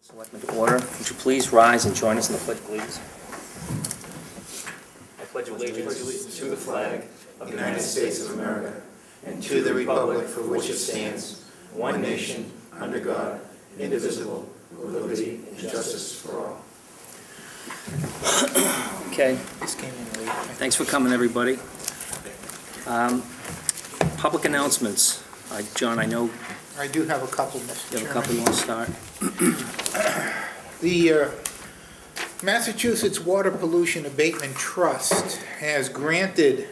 Selectmen to order. Would you please rise and join us in the Pledge of Allegiance? I pledge allegiance to the flag of the United States of America and to the republic for which it stands, one nation, under God, indivisible, with liberty and justice for all. Okay. This came in late. Thanks for coming, everybody. Public announcements. John, I know I do have a couple, Mr. you have a Chairman. couple you want to start. The Massachusetts Water Pollution Abatement Trust has granted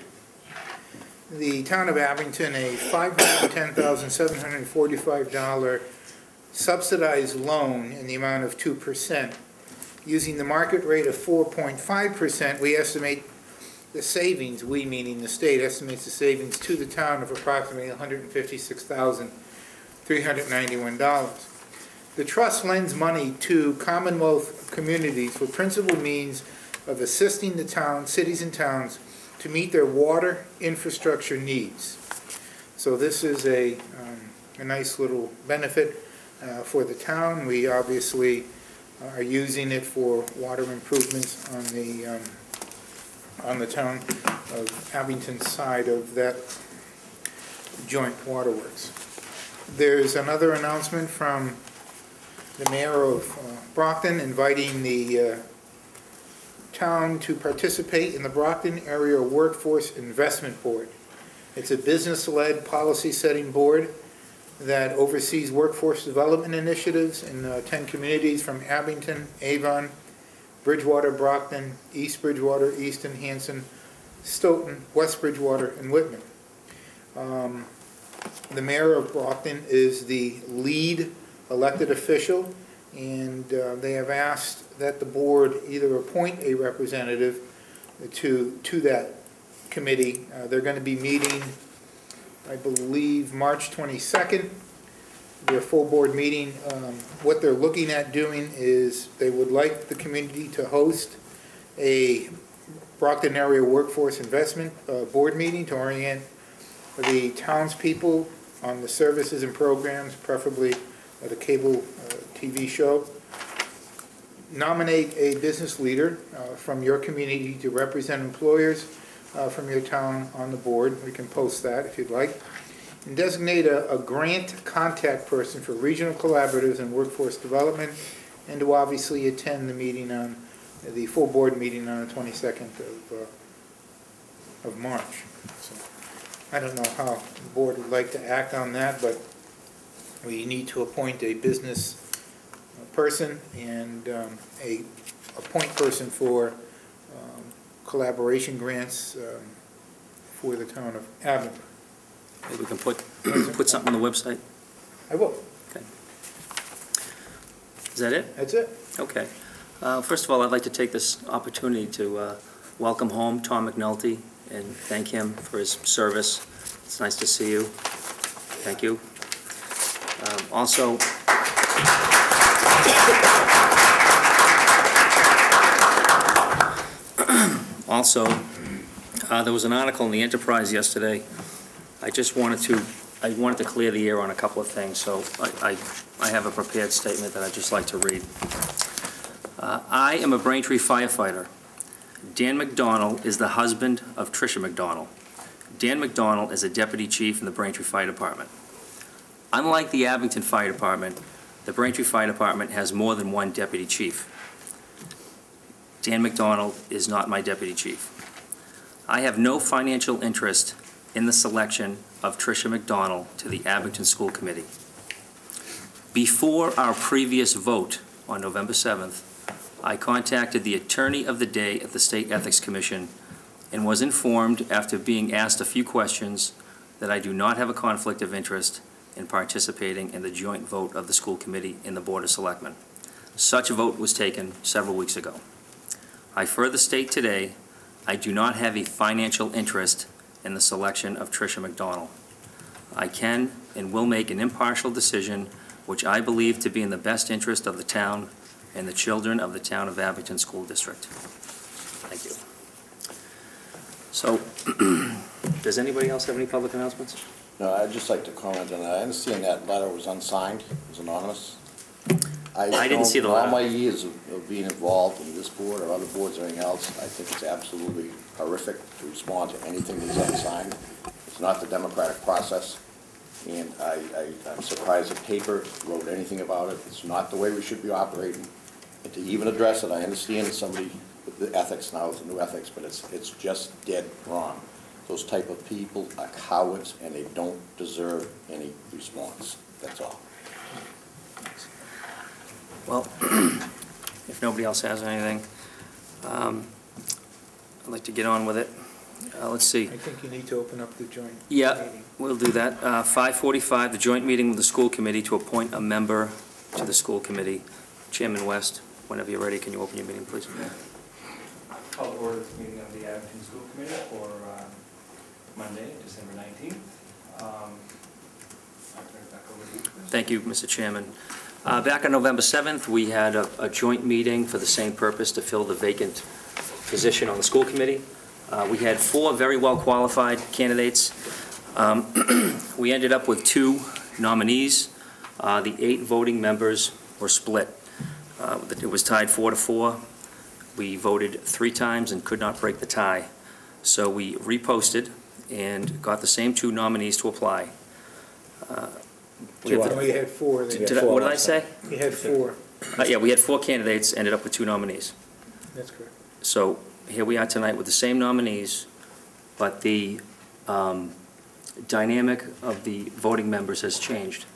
the town of Abington a $510,745 subsidized loan in the amount of 2%. Using the market rate of 4.5%, we estimate the savings, we meaning the state, estimates the savings to the town of approximately $156,391. The trust lends money to Commonwealth communities for principal means of assisting the town, cities and towns to meet their water infrastructure needs. So this is a nice little benefit for the town. We obviously are using it for water improvements on the town of Abington side of that joint waterworks. There's another announcement from the mayor of Brockton inviting the town to participate in the Brockton Area Workforce Investment Board. It's a business-led policy-setting board that oversees workforce development initiatives in 10 communities from Abington, Avon, Bridgewater, Brockton, East Bridgewater, Easton, Hanson, Stoughton, West Bridgewater, and Whitman. The mayor of Brockton is the lead elected official, and they have asked that the board either appoint a representative to that committee. They're going to be meeting, I believe, March 22nd. Their full board meeting. What they're looking at doing is they would like the community to host a Brockton Area Workforce Investment Board meeting to orient the townspeople on the services and programs, preferably at a cable TV show. Nominate a business leader from your community to represent employers from your town on the board. We can post that if you'd like. And designate a grant contact person for regional collaboratives and workforce development, and to obviously attend the meeting on the full board meeting on the 22nd of March. So I don't know how the board would like to act on that, but we need to appoint a business person and a point person for collaboration grants for the town of Abington. Maybe we can put something on the website. I will. Okay. Is that it? That's it. Okay. First of all, I'd like to take this opportunity to welcome home Tom McNulty and thank him for his service. It's nice to see you. Thank you. Also, there was an article in the Enterprise yesterday. I wanted to clear the air on a couple of things, so I have a prepared statement that I'd just like to read. I am a Braintree firefighter. Dan McDonald is the husband of Tricia McDonald. Dan McDonald is a deputy chief in the Braintree Fire Department. Unlike the Abington Fire Department, the Braintree Fire Department has more than one deputy chief. Dan McDonald is not my deputy chief. I have no financial interest in the selection of Tricia McDonald to the Abington School Committee. Before our previous vote on November 7th, I contacted the attorney of the day at the State Ethics Commission and was informed, after being asked a few questions, that I do not have a conflict of interest in participating in the joint vote of the school committee in the Board of Selectmen. Such a vote was taken several weeks ago. I further state today, I do not have a financial interest in the selection of Tricia McDonald. I can and will make an impartial decision which I believe to be in the best interest of the town and the children of the town of Abington School District. Thank you. So, does anybody else have any public announcements? No, I'd just like to comment on that. I understand that letter was unsigned, it was anonymous. I didn't see the All letter. my years of being involved in this board or other boards or anything else, I think it's absolutely horrific to respond to anything that's unsigned. It's not the democratic process, and I'm surprised the paper wrote anything about it. It's not the way we should be operating. And to even address it, I understand that somebody, with the ethics now, it's new ethics, but it's just dead wrong. Those type of people are cowards, and they don't deserve any response. That's all. Well, if nobody else has anything, I'd like to get on with it. Let's see. I think you need to open up the joint Yeah, meeting. we'll do that. 5:45, the joint meeting with the school committee to appoint a member to the school committee. Chairman West, whenever you're ready, can you open your meeting, please? Call to order this meeting of the Abington School Committee for Monday, December 19th. I'll turn it back over to you, Chris. Thank you, Mr. Chairman. Back on November 7th, we had a joint meeting for the same purpose, to fill the vacant position on the school committee. We had 4 very well-qualified candidates. We ended up with 2 nominees. The 8 voting members were split. It was tied 4-4. We voted 3 times and could not break the tie. So we reposted and got the same 2 nominees to apply. We have the- Oh, you had 4 then. What did I say? You had 4, Yeah, we had 4 candidates, ended up with 2 nominees. that's correct. So here we are tonight with the same nominees, but the dynamic of the voting members has changed.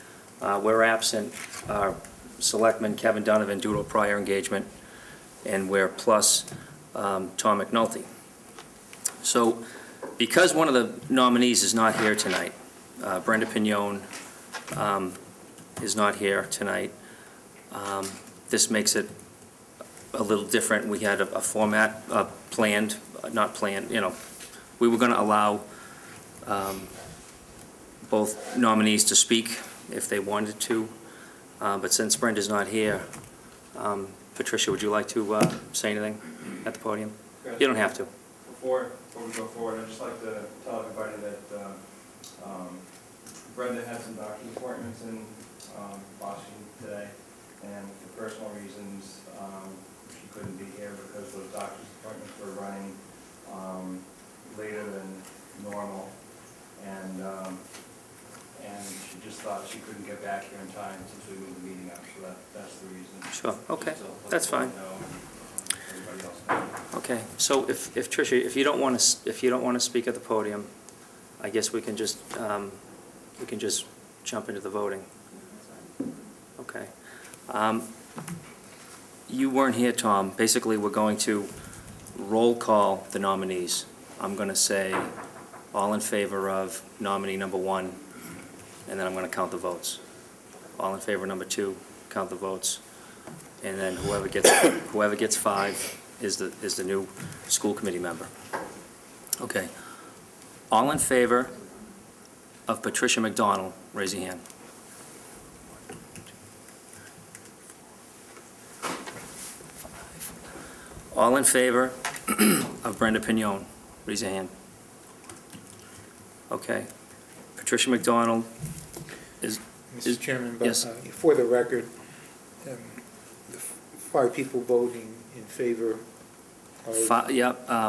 We're absent our Selectmen Kevin Donovan due to a prior engagement, and we're plus Tom McNulty. So because one of the nominees is not here tonight, Brenda Pignon is not here tonight, this makes it a little different. We had a format planned, not planned, we were going to allow both nominees to speak if they wanted to, but since Brenda's not here, Patricia, would you like to say anything at the podium? Chris, You don't have to. Before we go forward, I'd just like to tell everybody that Brenda had some doctor's appointments in Boston today, and for personal reasons, she couldn't be here because those doctor's appointments were running later than normal, and she just thought she couldn't get back here in time since we moved the meeting up, so that's the reason. Sure, okay, Just to let that's fine. everybody know, and everybody else know. Okay, so if Tricia, if you don't want to speak at the podium, I guess we can just jump into the voting. Okay. You weren't here, Tom. Basically, we're going to roll call the nominees. I'm going to say all in favor of nominee number 1, and then I'm going to count the votes. All in favor of number 2, count the votes, and then whoever gets 5 is the new school committee member. Okay. All in favor of Patricia McDonald, raise your hand. All in favor of Brenda Pignon, raise your hand. Okay. Patricia McDonald is, Mr. Chairman, but yes. For the record, the 5 people voting in favor of...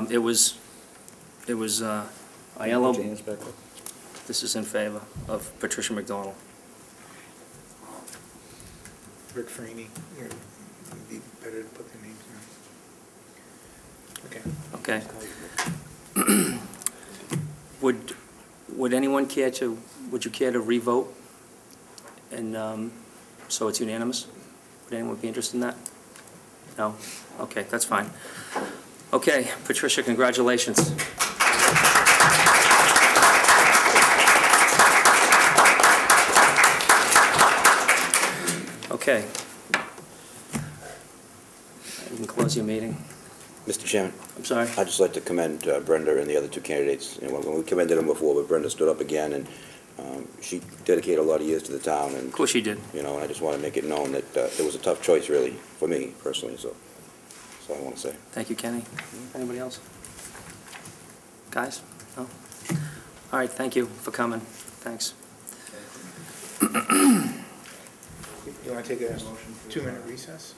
it was Aiello. This is in favor of Patricia McDonald. Rick Freeney, it'd be better to put their names in. Okay. Okay. Would anyone care to, would you care to revote? And so it's unanimous? Would anyone be interested in that? No? Okay, that's fine. Okay, Patricia, congratulations. Okay. You can close your meeting. Mr. Chairman, I'm sorry? I'd just like to commend Brenda and the other 2 candidates. When we commended them before, but Brenda stood up again, and she dedicated a lot of years to the town. And Of course you did. and I just want to make it known that it was a tough choice, really, for me personally. So that's all I want to say. Thank you, Kenny. Anybody else? Guys? No? All right, thank you for coming. Thanks. You want to take a Motion to 2-minute recess?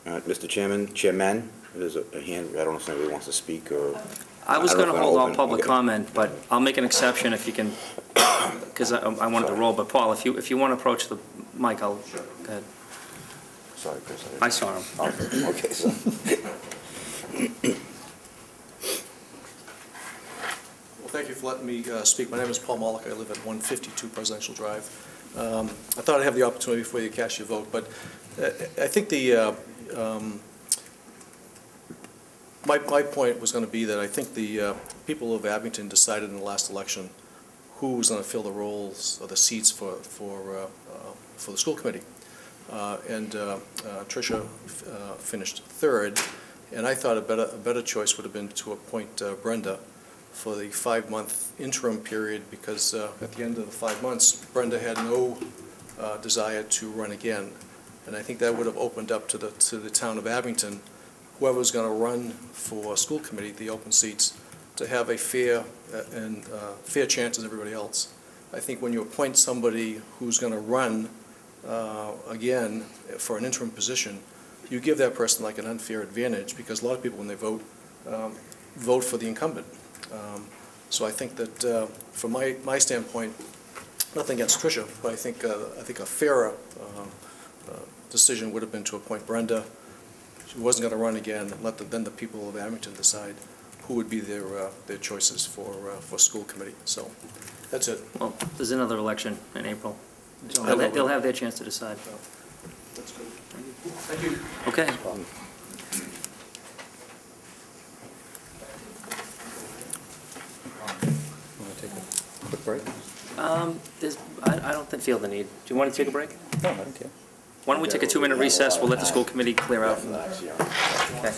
Yeah. Mr. Chairman, there's a hand, I don't know if anybody wants to speak, or... I was I don't going to know if hold I'm all open. public Okay. comment, but I'll make an exception if you can, because I wanted to roll. But Paul, if you want to approach the mic, I'll, go ahead. Sorry, Chris. I saw him. Okay, so... Well, thank you for letting me speak. My name is Paul Mollick. I live at 152 Presidential Drive. I thought I'd have the opportunity before you cast your vote, but I think my point was going to be that I think the people of Abington decided in the last election who was going to fill the roles or the seats for the school committee. And Tricia finished third, and I thought a better choice would have been to appoint Brenda for the 5-month interim period, because at the end of the 5 months, Brenda had no desire to run again. And I think that would have opened up to the town of Abington, whoever was going to run for school committee, the open seats, to have a fair chance as everybody else. I think when you appoint somebody who's going to run again for an interim position, you give that person like an unfair advantage, because a lot of people, when they vote, vote for the incumbent. So I think that from my standpoint, nothing against Tricia, but I think a fairer decision would have been to appoint Brenda. She wasn't going to run again, and let then the people of Abington decide who would be their choices for school committee. So that's it. Well, there's another election in April. So I know. they'll have their chance to decide. That's good. Thank you. Okay. Want to take a quick break? I don't feel the need. Do you want to take a break? No, I don't care. Why don't we take a 2-minute recess? We'll let the school committee clear out. Okay.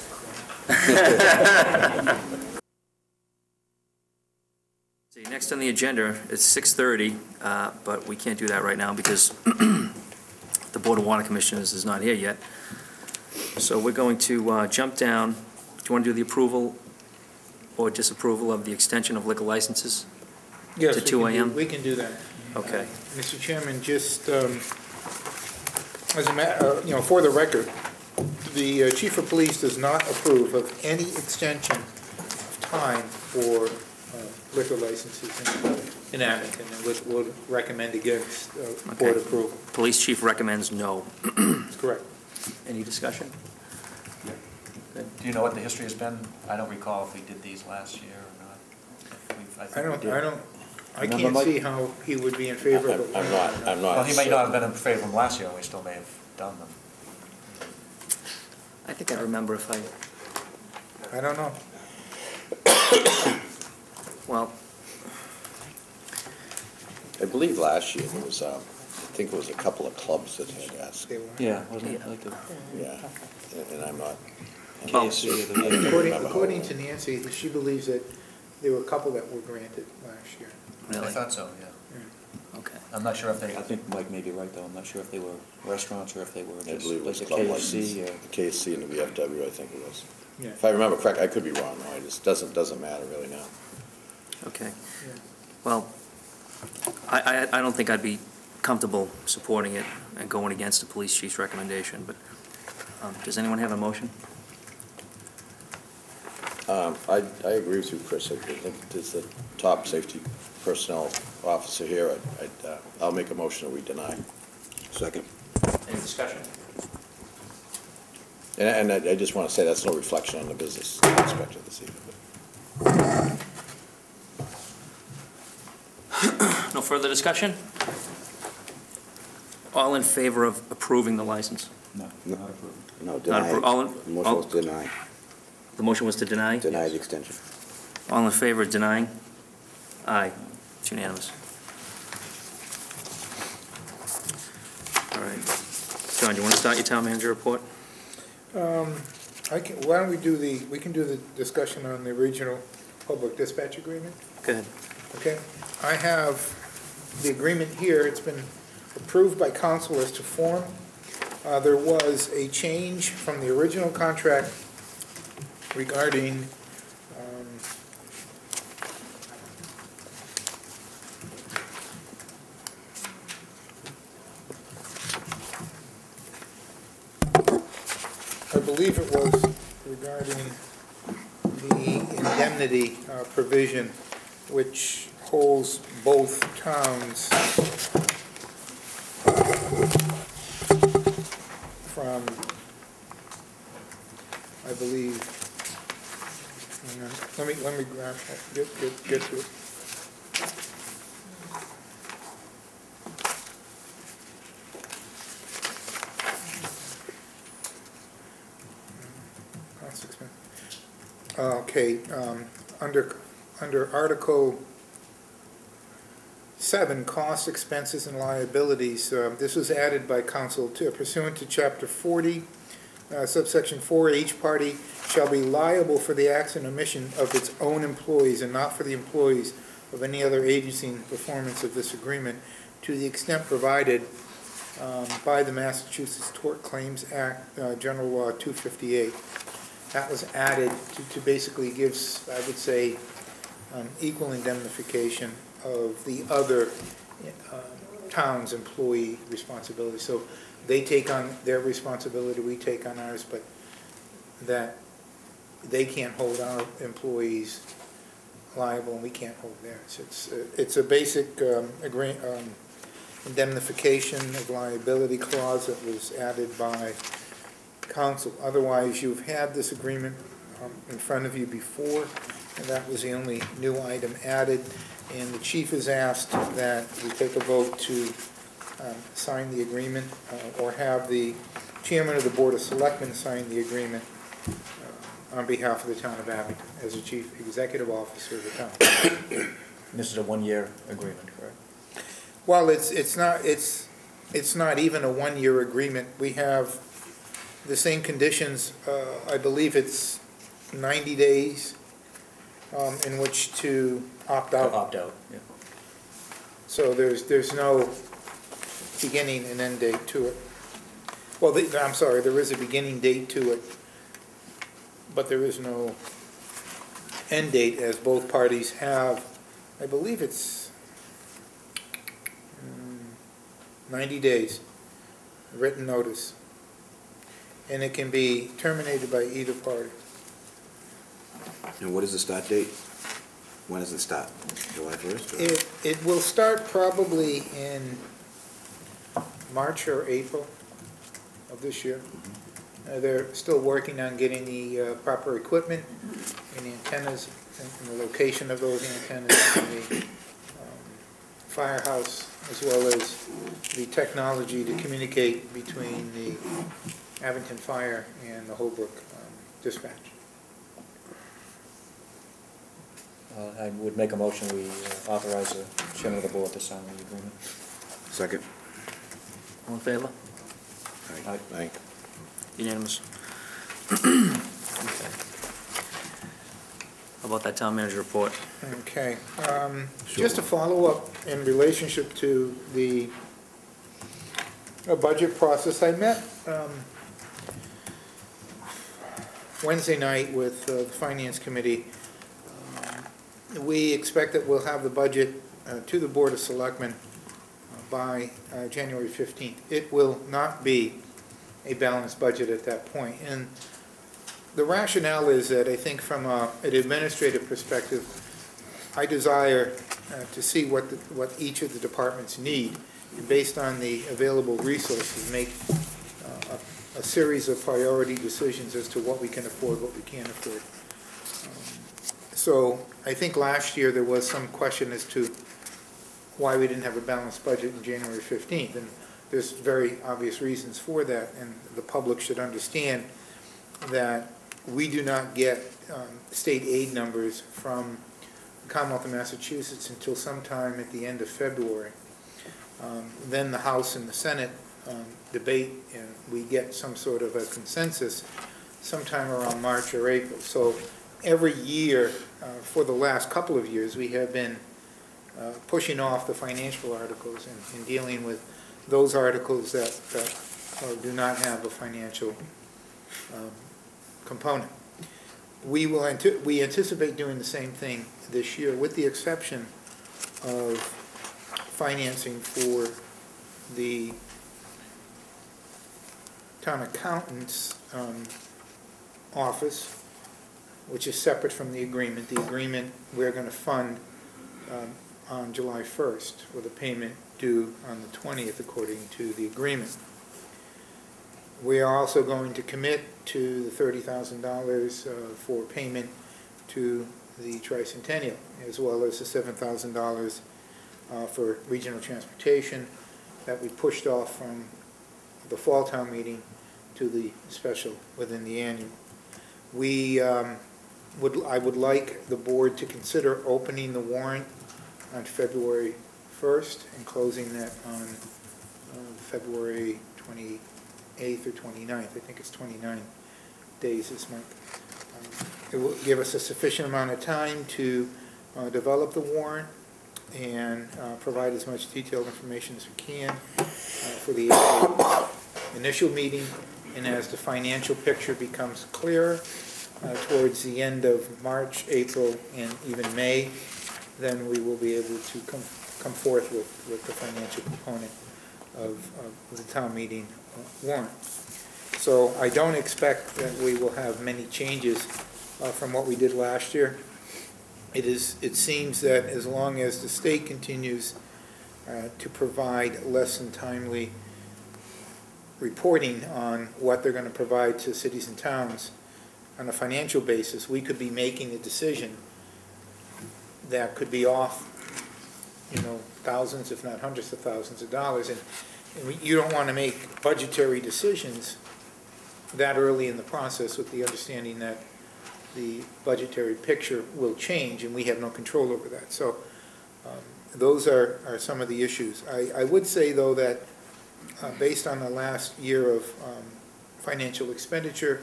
See, next on the agenda is 6:30, but we can't do that right now because the Board of Water Commissioners is not here yet. So we're going to jump down. Do you want to do the approval or disapproval of the extension of liquor licenses? Yes, To we 2 can do- a.m.? We can do that. Okay. Mr. Chairman, just as a matter, for the record, the chief of police does not approve of any extension of time for liquor licenses in Abington, and would recommend against board Okay. approval. Police chief recommends no. That's correct. Any discussion? Do you know what the history has been? I don't recall if we did these last year or not. I can't see how he would be in favor of it. I'm not. Well, he may not have been in favor of them last year, and we still may have done them. I think I remember if I don't know. well, I believe last year there was, I think it was a couple of clubs that had asked, They were. Yeah, wasn't it like the yeah, and I'm not. KSC or the... According to Nancy, she believes that there were a couple that were granted last year. I really? thought so, yeah. Okay. I'm not sure if they, I think Mike may be right, though. I'm not sure if they were restaurants or if they were I just believe it like was the club license, KFC or... the KSC and the VFW, I think it was. Yeah. If I remember correct, I could be wrong, though, it just doesn't matter really now. Okay. Yeah. Well, I don't think I'd be comfortable supporting it and going against the police chief's recommendation, but does anyone have a motion? I agree with you, Chris. I think as the top safety personnel officer here, I'll make a motion that we deny. Second. Any discussion? And I just want to say that's no reflection on the business inspector this evening. No further discussion? All in favor of approving the license? No, No. not approved. No, Not deny. appro- all in- The motion all- was deny. The motion was to deny? Deny the extension. All in favor of denying? Aye. It's unanimous. All right. John, do you want to start your town manager report? Why don't we can do the discussion on the regional public dispatch agreement? Go ahead. Okay, I have the agreement here. It's been approved by council as to form. There was a change from the original contract regarding believe it was regarding the indemnity provision, which holds both towns from, I believe, hang on, let me grab, get to it. Okay, under Article 7, costs, expenses, and liabilities, this was added by council pursuant to Chapter 40, subsection 4, each party shall be liable for the acts and omission of its own employees and not for the employees of any other agency in performance of this agreement to the extent provided by the Massachusetts Tort Claims Act, General Law 258. That was added to basically give, I would say, equal indemnification of the other town's employee responsibility. So they take on their responsibility, we take on ours, but that they can't hold our employees liable and we can't hold theirs. It's a basic indemnification of liability clause that was added by council. Otherwise, you've had this agreement in front of you before, and that was the only new item added. And the chief has asked that we take a vote to sign the agreement or have the chairman of the Board of Selectmen sign the agreement on behalf of the town of Abington as the chief executive officer of the town. This is a one-year agreement, correct? Well, it's not even a one-year agreement. We have the same conditions. I believe it's 90 days in which to opt out. Opt out, yeah. So there's no beginning and end date to it. Well, I'm sorry, there is a beginning date to it, but there is no end date, as both parties have. I believe it's 90 days, written notice, and it can be terminated by either party. And what is the start date? When does it start? July 1st? It will start probably in March or April of this year. They're still working on getting the proper equipment and the antennas and the location of those antennas in the firehouse, as well as the technology to communicate between the Abington Fire and the Holbrook Dispatch. I would make a motion, we authorize the chairman of the board to sign the agreement. Second. All in favor? Aye. Aye. Unanimous. Okay. How about that town manager report? Okay. Just a follow-up in relationship to the budget process. I met Wednesday night with the Finance Committee. We expect that we'll have the budget to the Board of Selectmen by January 15th. It will not be a balanced budget at that point. And the rationale is that I think from an administrative perspective, I desire to see what each of the departments need, and based on the available resources, make a series of priority decisions as to what we can afford, what we can't afford. So I think last year there was some question as to why we didn't have a balanced budget on January 15th, and there's very obvious reasons for that, and the public should understand that we do not get state aid numbers from the Commonwealth of Massachusetts until sometime at the end of February. Then the House and the Senate debate, and we get some sort of a consensus sometime around March or April. So every year, for the last couple of years, we have been pushing off the financial articles and dealing with those articles that do not have a financial component. We anticipate doing the same thing this year, with the exception of financing for the town accountant's office, which is separate from the agreement. The agreement we're going to fund on July 1st with a payment due on the 20th according to the agreement. We are also going to commit to the $30,000 for payment to the tricentennial, as well as the $7,000 for regional transportation that we pushed off from the fall town meeting to the special within the annual. I would like the board to consider opening the warrant on February 1st and closing that on February 28th or 29th. I think it's 29 days this month. It will give us a sufficient amount of time to develop the warrant and provide as much detailed information as we can for the April initial meeting. And as the financial picture becomes clearer towards the end of March, April, and even May, then we will be able to come forth with the financial component of the town meeting warrant. So I don't expect that we will have many changes from what we did last year. It seems that as long as the state continues to provide less than timely reporting on what they're going to provide to cities and towns on a financial basis, we could be making a decision that could be off, thousands, if not hundreds of thousands of dollars. And you don't want to make budgetary decisions that early in the process with the understanding that the budgetary picture will change and we have no control over that. So those are some of the issues. I would say, though, that based on the last year of financial expenditure,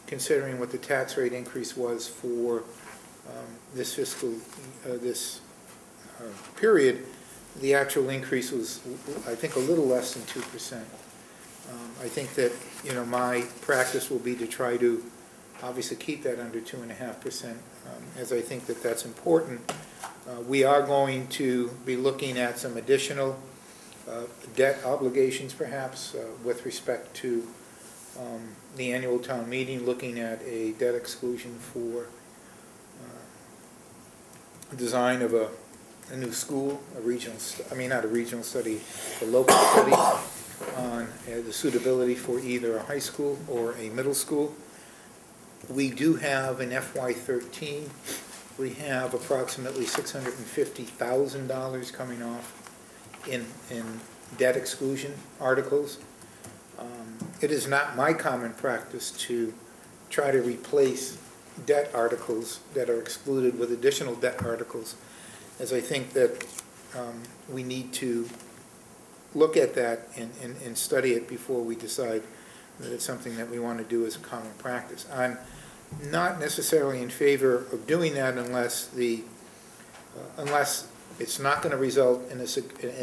considering what the tax rate increase was for this fiscal, period, the actual increase was, I think, a little less than 2%. I think that, my practice will be to try to obviously keep that under 2.5%, as I think that that's important. We are going to be looking at some additional debt obligations, perhaps, with respect to the annual town meeting, looking at a debt exclusion for design of a new school, a local study on the suitability for either a high school or a middle school. We do have in FY13, we have approximately $650,000 coming off in debt exclusion articles. It is not my common practice to try to replace debt articles that are excluded with additional debt articles, as I think that we need to look at that and study it before we decide that it's something that we want to do as a common practice. I'm not necessarily in favor of doing that unless it's not going to result in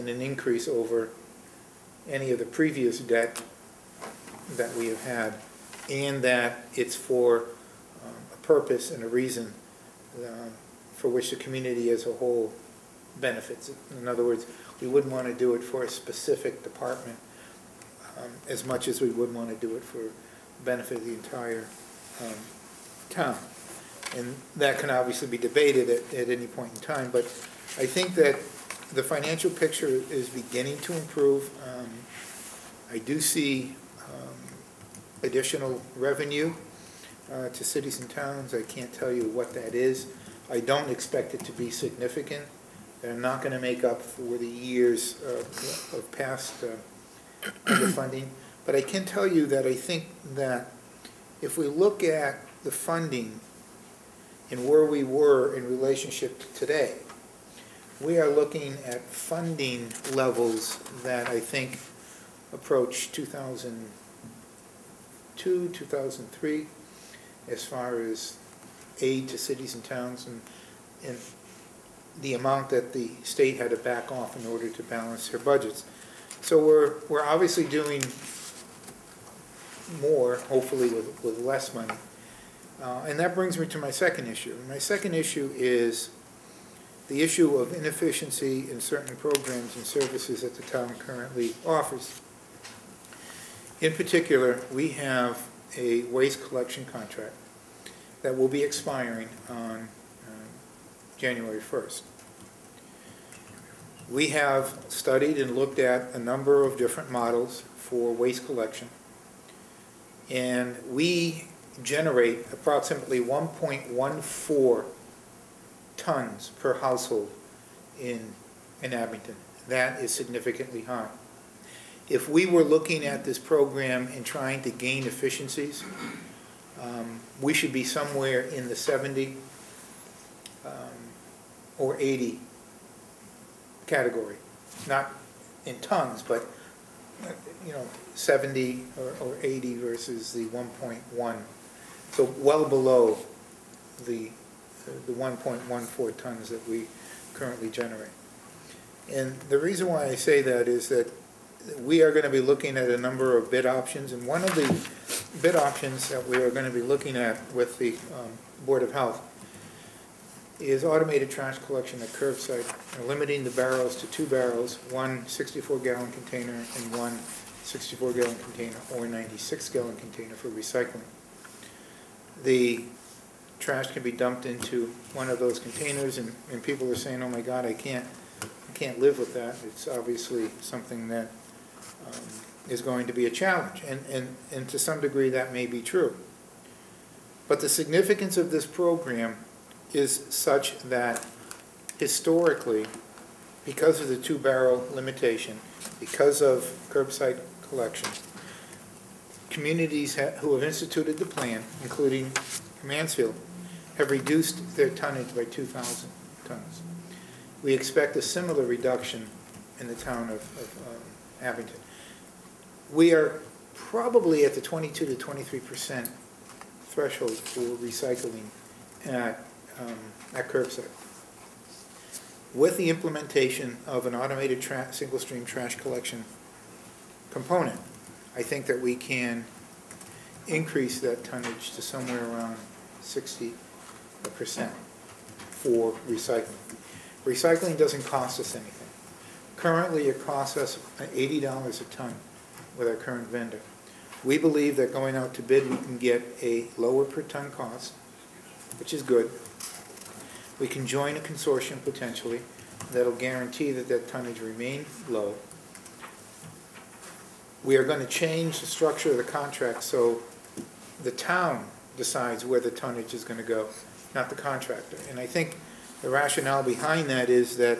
an increase over any of the previous debt that we have had, and that it's for a purpose and a reason for which the community as a whole benefits. In other words, we wouldn't want to do it for a specific department as much as we would want to do it for the benefit of the entire town. And that can obviously be debated at any point in time, but I think that the financial picture is beginning to improve. I do see additional revenue to cities and towns. I can't tell you what that is. I don't expect it to be significant. They're not going to make up for the years of past underfunding. But I can tell you that I think that if we look at the funding and where we were in relationship to today, we are looking at funding levels that I think approach 2002, 2003, as far as aid to cities and towns and the amount that the state had to back off in order to balance their budgets. So we're obviously doing more, hopefully with less money. And that brings me to my second issue. My second issue is the issue of inefficiency in certain programs and services that the town currently offers. In particular, we have a waste collection contract that will be expiring on January 1st. We have studied and looked at a number of different models for waste collection, and we generate approximately 1.14 tons per household in Abington. That is significantly high. If we were looking at this program and trying to gain efficiencies, we should be somewhere in the 70 or 80 category, not in tons, but 70 or 80 versus the 1.1. So well below the 1.14 tons that we currently generate. And the reason why I say that is that we are going to be looking at a number of bid options, and one of the bid options that we are going to be looking at with the Board of Health is automated trash collection at curbside, and limiting the barrels to 2 barrels, one 64-gallon container and one 64-gallon container or 96-gallon container for recycling. The trash can be dumped into one of those containers, and people are saying, oh my God, I can't live with that. It's obviously something that is going to be a challenge, and to some degree that may be true. But the significance of this program is such that historically, because of the 2-barrel limitation, because of curbside collection, communities who have instituted the plan, including Mansfield, have reduced their tonnage by 2,000 tons. We expect a similar reduction in the town of Abington. We are probably at the 22 to 23% threshold for recycling at curbside. With the implementation of an automated single-stream trash collection component, I think that we can increase that tonnage to somewhere around 60% for recycling. Recycling doesn't cost us anything. Currently, it costs us $80 a ton with our current vendor. We believe that going out to bid, we can get a lower per ton cost, which is good. We can join a consortium potentially that'll guarantee that that tonnage remains low. We are going to change the structure of the contract so the town decides where the tonnage is going to go, not the contractor. And I think the rationale behind that is that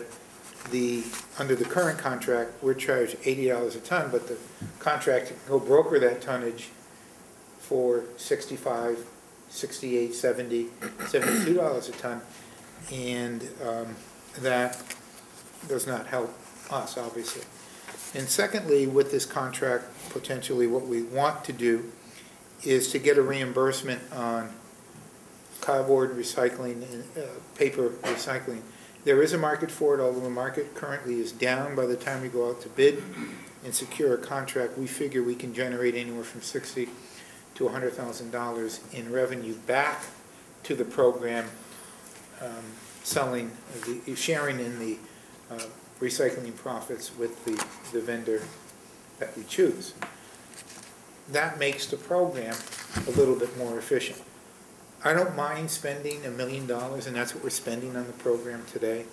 under the current contract, we're charged $80 a ton, but the contractor can go broker that tonnage for $65, $68, $70, $72 a ton, and that does not help us, obviously. And secondly, with this contract, potentially what we want to do is to get a reimbursement on cardboard recycling and paper recycling. There is a market for it, although the market currently is down. By the time we go out to bid and secure a contract, we figure we can generate anywhere from $60,000 to $100,000 in revenue back to the program, sharing in the recycling profits with the vendor that we choose. That makes the program a little bit more efficient. I don't mind spending $1 million, and that's what we're spending on the program today,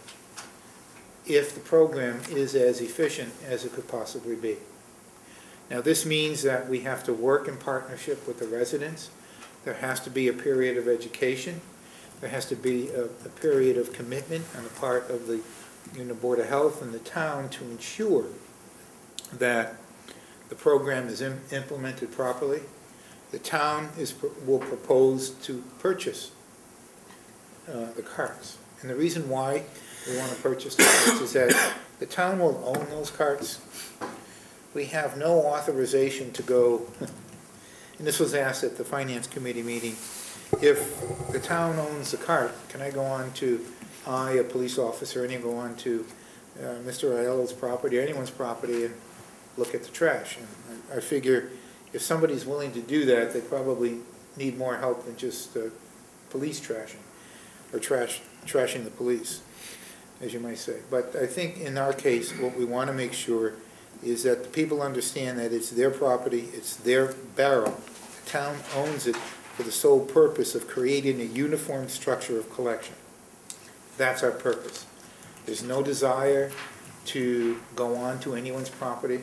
if the program is as efficient as it could possibly be. Now, this means that we have to work in partnership with the residents. There has to be a period of education. There has to be a period of commitment on the part of the Board of Health and the town to ensure that the program is implemented properly. The town will propose to purchase the carts. And the reason why we want to purchase the carts is that the town will own those carts. We have no authorization to go, and this was asked at the Finance Committee meeting, if the town owns the cart, can I go on to, a police officer, and you go on to Mr. Aiello's property, or anyone's property, and look at the trash? And I figure if somebody's willing to do that, they probably need more help than just police trashing, or trashing the police, as you might say. But I think in our case, what we want to make sure is that the people understand that it's their property, it's their barrel, the town owns it for the sole purpose of creating a uniform structure of collection. That's our purpose. There's no desire to go on to anyone's property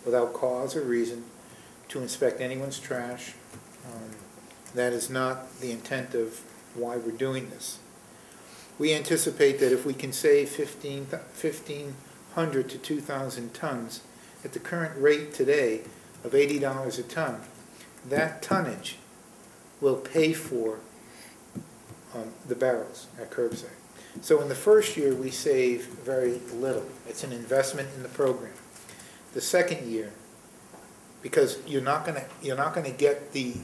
without cause or reason, to inspect anyone's trash. That is not the intent of why we're doing this. We anticipate that if we can save 1,500 to 2,000 tons at the current rate today of $80 a ton, that tonnage will pay for the barrels at curbside. So in the first year, we save very little. It's an investment in the program. The second year, because you're not going to get the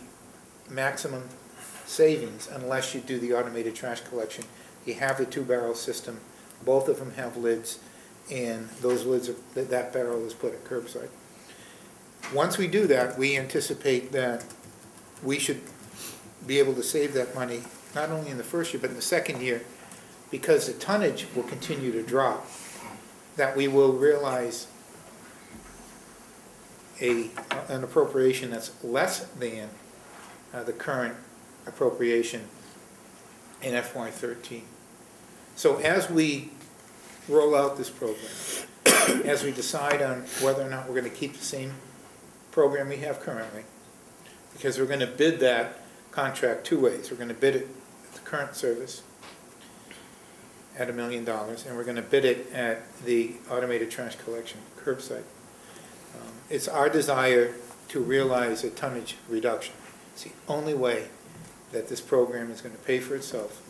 maximum savings unless you do the automated trash collection. You have the 2-barrel system. Both of them have lids, and those lids that barrel is put at curbside. Once we do that, we anticipate that we should be able to save that money not only in the first year but in the second year, because the tonnage will continue to drop, that we will realize an appropriation that's less than the current appropriation in FY13. So as we roll out this program, as we decide on whether or not we're going to keep the same program we have currently, because we're going to bid that contract 2 ways. We're going to bid it at the current service at $1 million, and we're going to bid it at the automated trash collection curbside. It's our desire to realize a tonnage reduction. It's the only way that this program is going to pay for itself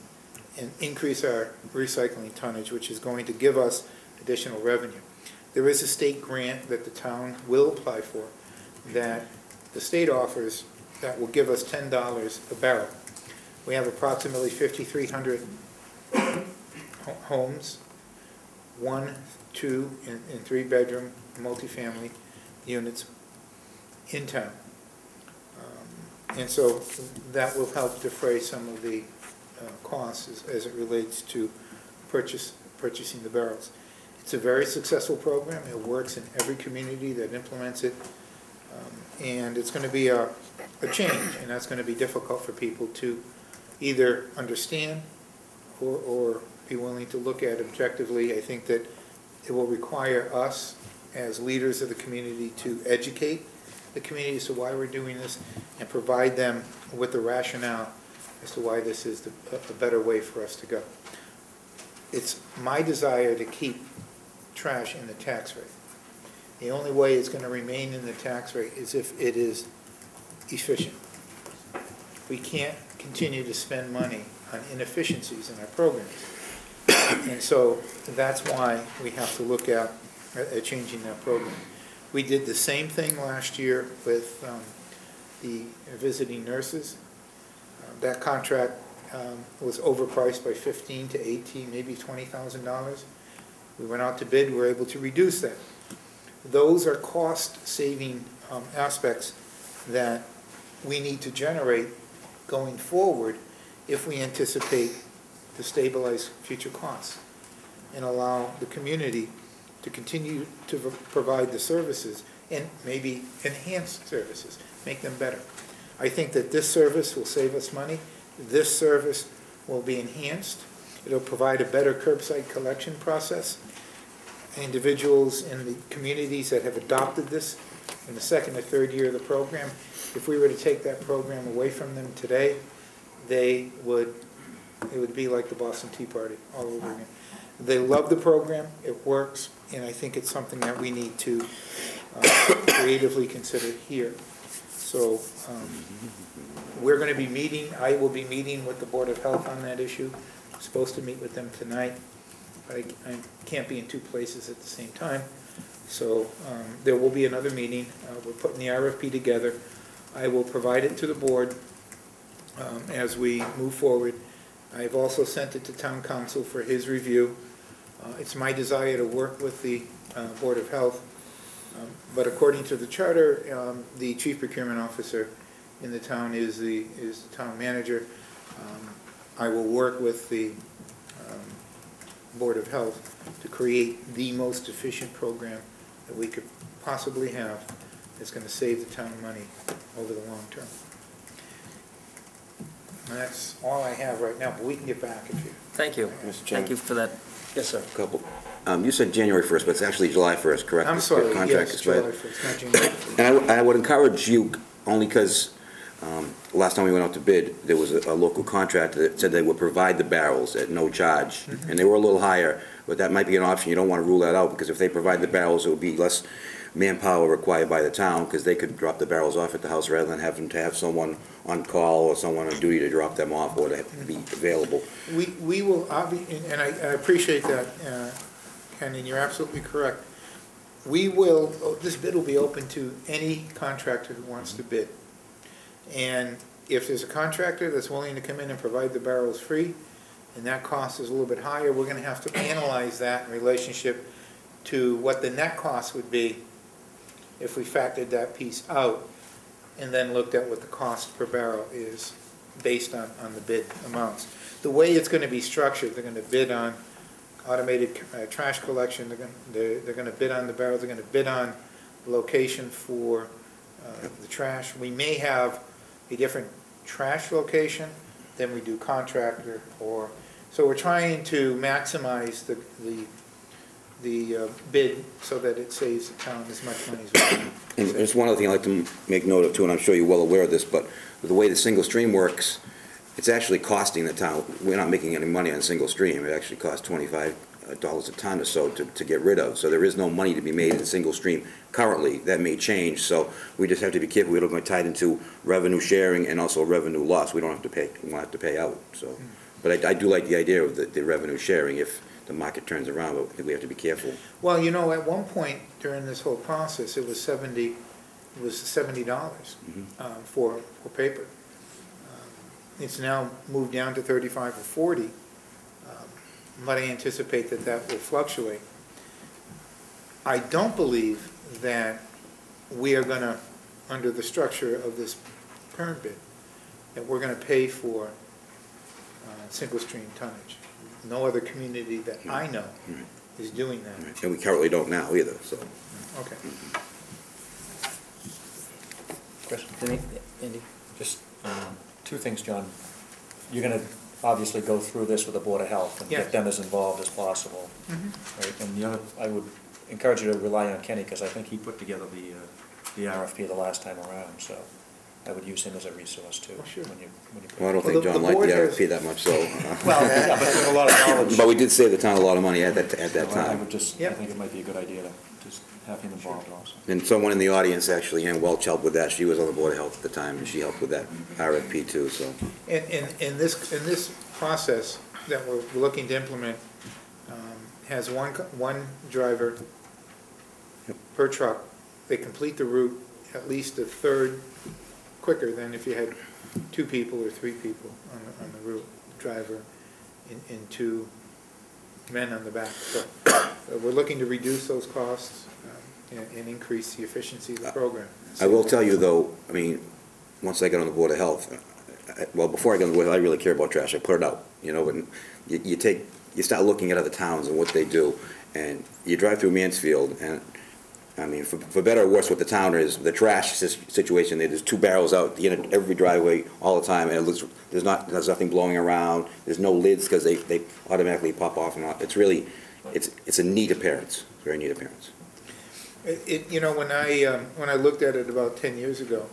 and increase our recycling tonnage, which is going to give us additional revenue. There is a state grant that the town will apply for that the state offers that will give us $10 a barrel. We have approximately 5,300 homes, 1, 2, and 3-bedroom multifamily units in town. And so that will help defray some of the costs as it relates to purchasing the barrels. It's a very successful program. It works in every community that implements it. And it's going to be a change, and that's going to be difficult for people to either understand or be willing to look at objectively. I think that it will require us as leaders of the community to educate the community as to why we're doing this and provide them with the rationale as to why this is a better way for us to go. It's my desire to keep trash in the tax rate. The only way it's going to remain in the tax rate is if it is efficient. We can't continue to spend money on inefficiencies in our programs. And so that's why we have to look at changing that program. We did the same thing last year with the visiting nurses. That contract was overpriced by $15,000 to $18,000, maybe $20,000. We went out to bid. We were able to reduce that. Those are cost-saving aspects that we need to generate going forward if we anticipate to stabilize future costs and allow the community to continue to provide the services and maybe enhance services, make them better. I think that this service will save us money. This service will be enhanced. It'll provide a better curbside collection process. Individuals in the communities that have adopted this in the second or third year of the program, if we were to take that program away from them today, it would be like the Boston Tea Party all over again. They love the program, it works, and I think it's something that we need to creatively consider here. So we're going to be meeting, I will be meeting with the Board of Health on that issue. I'm supposed to meet with them tonight, but I can't be in 2 places at the same time. So there will be another meeting. We're putting the RFP together. I will provide it to the board as we move forward. I've also sent it to Town Council for his review. It's my desire to work with the Board of Health, but according to the charter, the Chief Procurement Officer in the town is the town manager. I will work with the Board of Health to create the most efficient program that we could possibly have that's going to save the town money over the long term. And that's all I have right now, but we can get back if you. Thank you. Mr. Thank Chairman. you for that. Yes, sir. Couple. You said January 1st, but it's actually July 1st, correct? I'm The sorry, contract yes, expired. July 1st, not January 1st. And I would encourage you, only because last time we went out to bid, there was a local contractor that said they would provide the barrels at no charge, and they were a little higher, but that might be an option. You don't want to rule that out, because if they provide the barrels, it would be less manpower required by the town, because they could drop the barrels off at the house rather than having to have someone on call or someone on duty to drop them off or to be available. We will, and I appreciate that, Ken, and you're absolutely correct. We will, this bid will be open to any contractor who wants to bid. And if there's a contractor that's willing to come in and provide the barrels free, and that cost is a little bit higher, we're gonna have to analyze that in relationship to what the net cost would be if we factored that piece out, and then looked at what the cost per barrel is based on the bid amounts. The way it's gonna be structured, they're gonna bid on automated trash collection, they're gonna bid on the barrels, they're gonna bid on location for the trash. We may have a different trash location than we do contractor, or, so we're trying to maximize the bid so that it saves the town as much money as we can. And there's one other thing I'd like to make note of too, and I'm sure you're well aware of this, but the way the single stream works, it's actually costing the town. We're not making any money on single stream. It actually costs $25 a ton or so to get rid of. So there is no money to be made in single stream currently. That may change, so we just have to be careful. We don't get tied into revenue sharing and also revenue loss. We don't have to pay. We won't have to pay out. So, but I do like the idea of the revenue sharing if the market turns around, but I think we have to be careful. Well, you know, at one point during this whole process, it was $70 for paper. It's now moved down to 35 or 40, but I anticipate that that will fluctuate. I don't believe that we are going to, under the structure of this current bid, that we're going to pay for single stream tonnage. No other community that I know is doing that. And we currently don't now either, so. Okay. Question? Andy? Just two things, John. You're going to obviously go through this with the Board of Health and Yes. get them as involved as possible. Right? And the other, I would encourage you to rely on Kenny, because I think he put together the RFP the last time around, so I would use him as a resource too. Oh, sure. When you Well, I don't Well, think the John liked board the has- RFP that much, so. Well, Yeah, but there's a lot of knowledge. But we did save the town a lot of money at that I time. would just, I Yep. think it might be a good idea to just have him involved also. And someone in the audience, actually, Ann Welch, helped with that. She was on the Board of Health at the time, and she helped with that RFP too, so. in this process that we're looking to implement, has one driver per truck. They complete the route at least a third quicker than if you had 2 people or 3 people on the route, driver and 2 men on the back. So we're looking to reduce those costs and increase the efficiency of the program. I will tell you though, I mean, once I got on the Board of Health, well, before I got on the Board of Health, I really care about trash. I put it out, you know, and you start looking at other towns and what they do, and you drive through Mansfield, and I mean, for better or worse, what the town is, the trash situation, there's 2 barrels out at the end of every driveway all the time, and it looks, there's nothing blowing around, there's no lids because they automatically pop off and on. It's really, it's a neat appearance, very neat appearance. You know, when I looked at it about 10 years ago,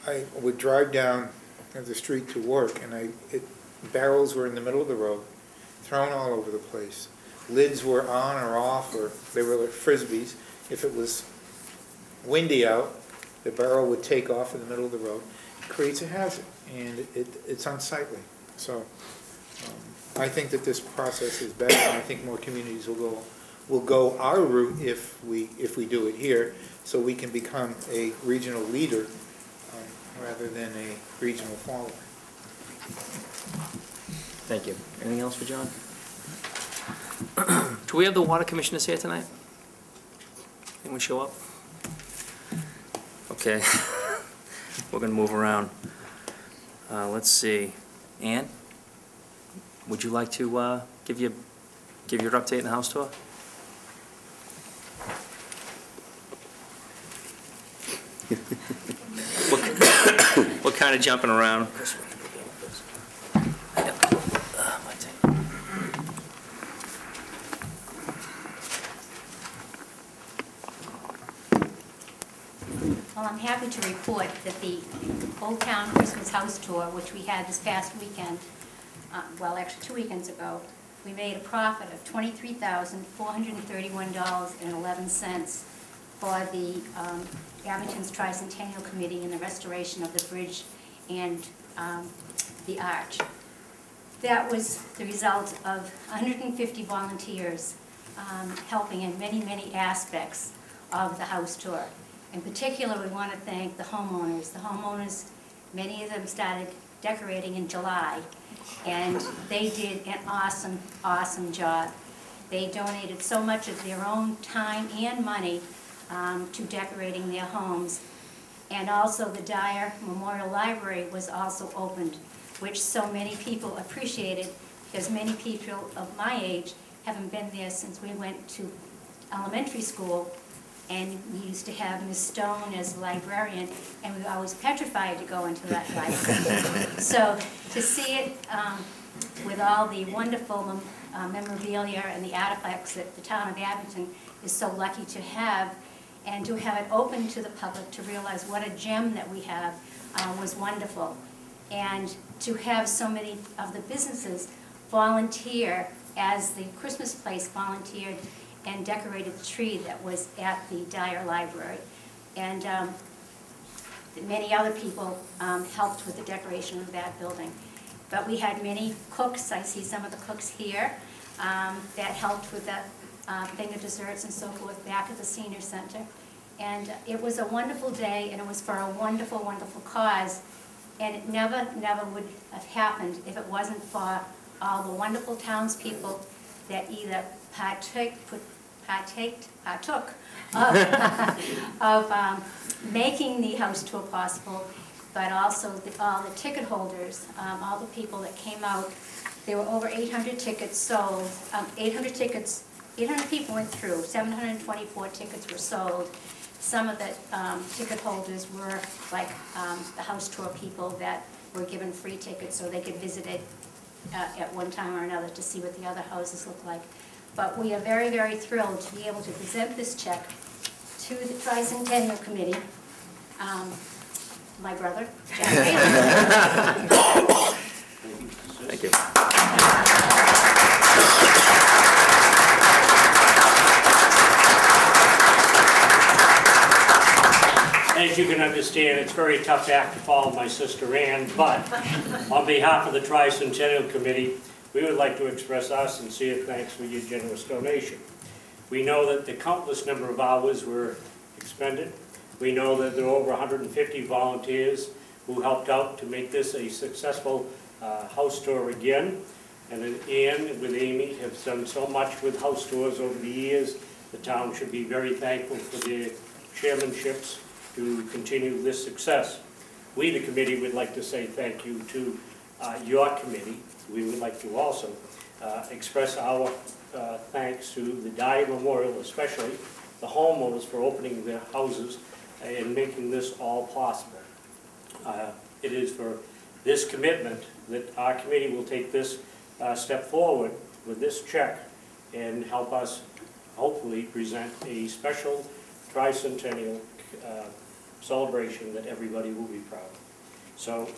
I would drive down the street to work, and barrels were in the middle of the road, thrown all over the place. Lids were on or off, or they were like Frisbees. If it was windy out, the barrel would take off in the middle of the road. It creates a hazard, and it's unsightly. So I think that this process is better, and I think more communities will go our route if we do it here, so we can become a regional leader rather than a regional follower. Thank you. Anything else for John? Do we have the water commissioners here tonight? Anyone show up? Okay. We're gonna move around. Let's see. Ann, would you like to give your update in the house tour? We're kind of jumping around. Well, I'm happy to report that the Old Town Christmas House Tour, which we had this past weekend, well, actually 2 weekends ago, we made a profit of $23,431.11 for the Abington's Tricentennial Committee and the restoration of the bridge and the arch. That was the result of 150 volunteers helping in many, many aspects of the house tour. In particular, we want to thank the homeowners. The homeowners, many of them started decorating in July, and they did an awesome, awesome job. They donated so much of their own time and money to decorating their homes. And also the Dyer Memorial Library was also opened, which so many people appreciated, because many people of my age haven't been there since we went to elementary school, and we used to have Miss Stone as librarian, and we were always petrified to go into that library. So to see it with all the wonderful memorabilia and the artifacts that the town of Abington is so lucky to have, and to have it open to the public to realize what a gem that we have was wonderful. And to have so many of the businesses volunteer, as the Christmas place volunteered and decorated the tree that was at the Dyer Library. And many other people helped with the decoration of that building. But we had many cooks, I see some of the cooks here, that helped with the thing of desserts and so forth back at the senior center. And it was a wonderful day, and it was for a wonderful, wonderful cause. And it never, never would have happened if it wasn't for all the wonderful townspeople that either partook of making the house tour possible, but also all the ticket holders, all the people that came out. There were over 800 tickets sold, 800 people went through, 724 tickets were sold. Some of the ticket holders were like the house tour people that were given free tickets so they could visit it at one time or another to see what the other houses look like. But we are very, very thrilled to be able to present this check to the Tricentennial Committee. My brother, Jack Bailey. Thank you. As you can understand, it's a very tough act to follow my sister Ann, but on behalf of the Tricentennial Committee, we would like to express our sincere thanks for your generous donation. We know that the countless number of hours were expended. We know that there were over 150 volunteers who helped out to make this a successful house tour again. And then Ann with Amy have done so much with house tours over the years. The town should be very thankful for their chairmanships to continue this success. We, the committee, would like to say thank you to your committee. We would like to also express our thanks to the Dyer Memorial, especially the homeowners, for opening their houses and making this all possible. It is for this commitment that our committee will take this step forward with this check and help us hopefully present a special tricentennial celebration that everybody will be proud of. So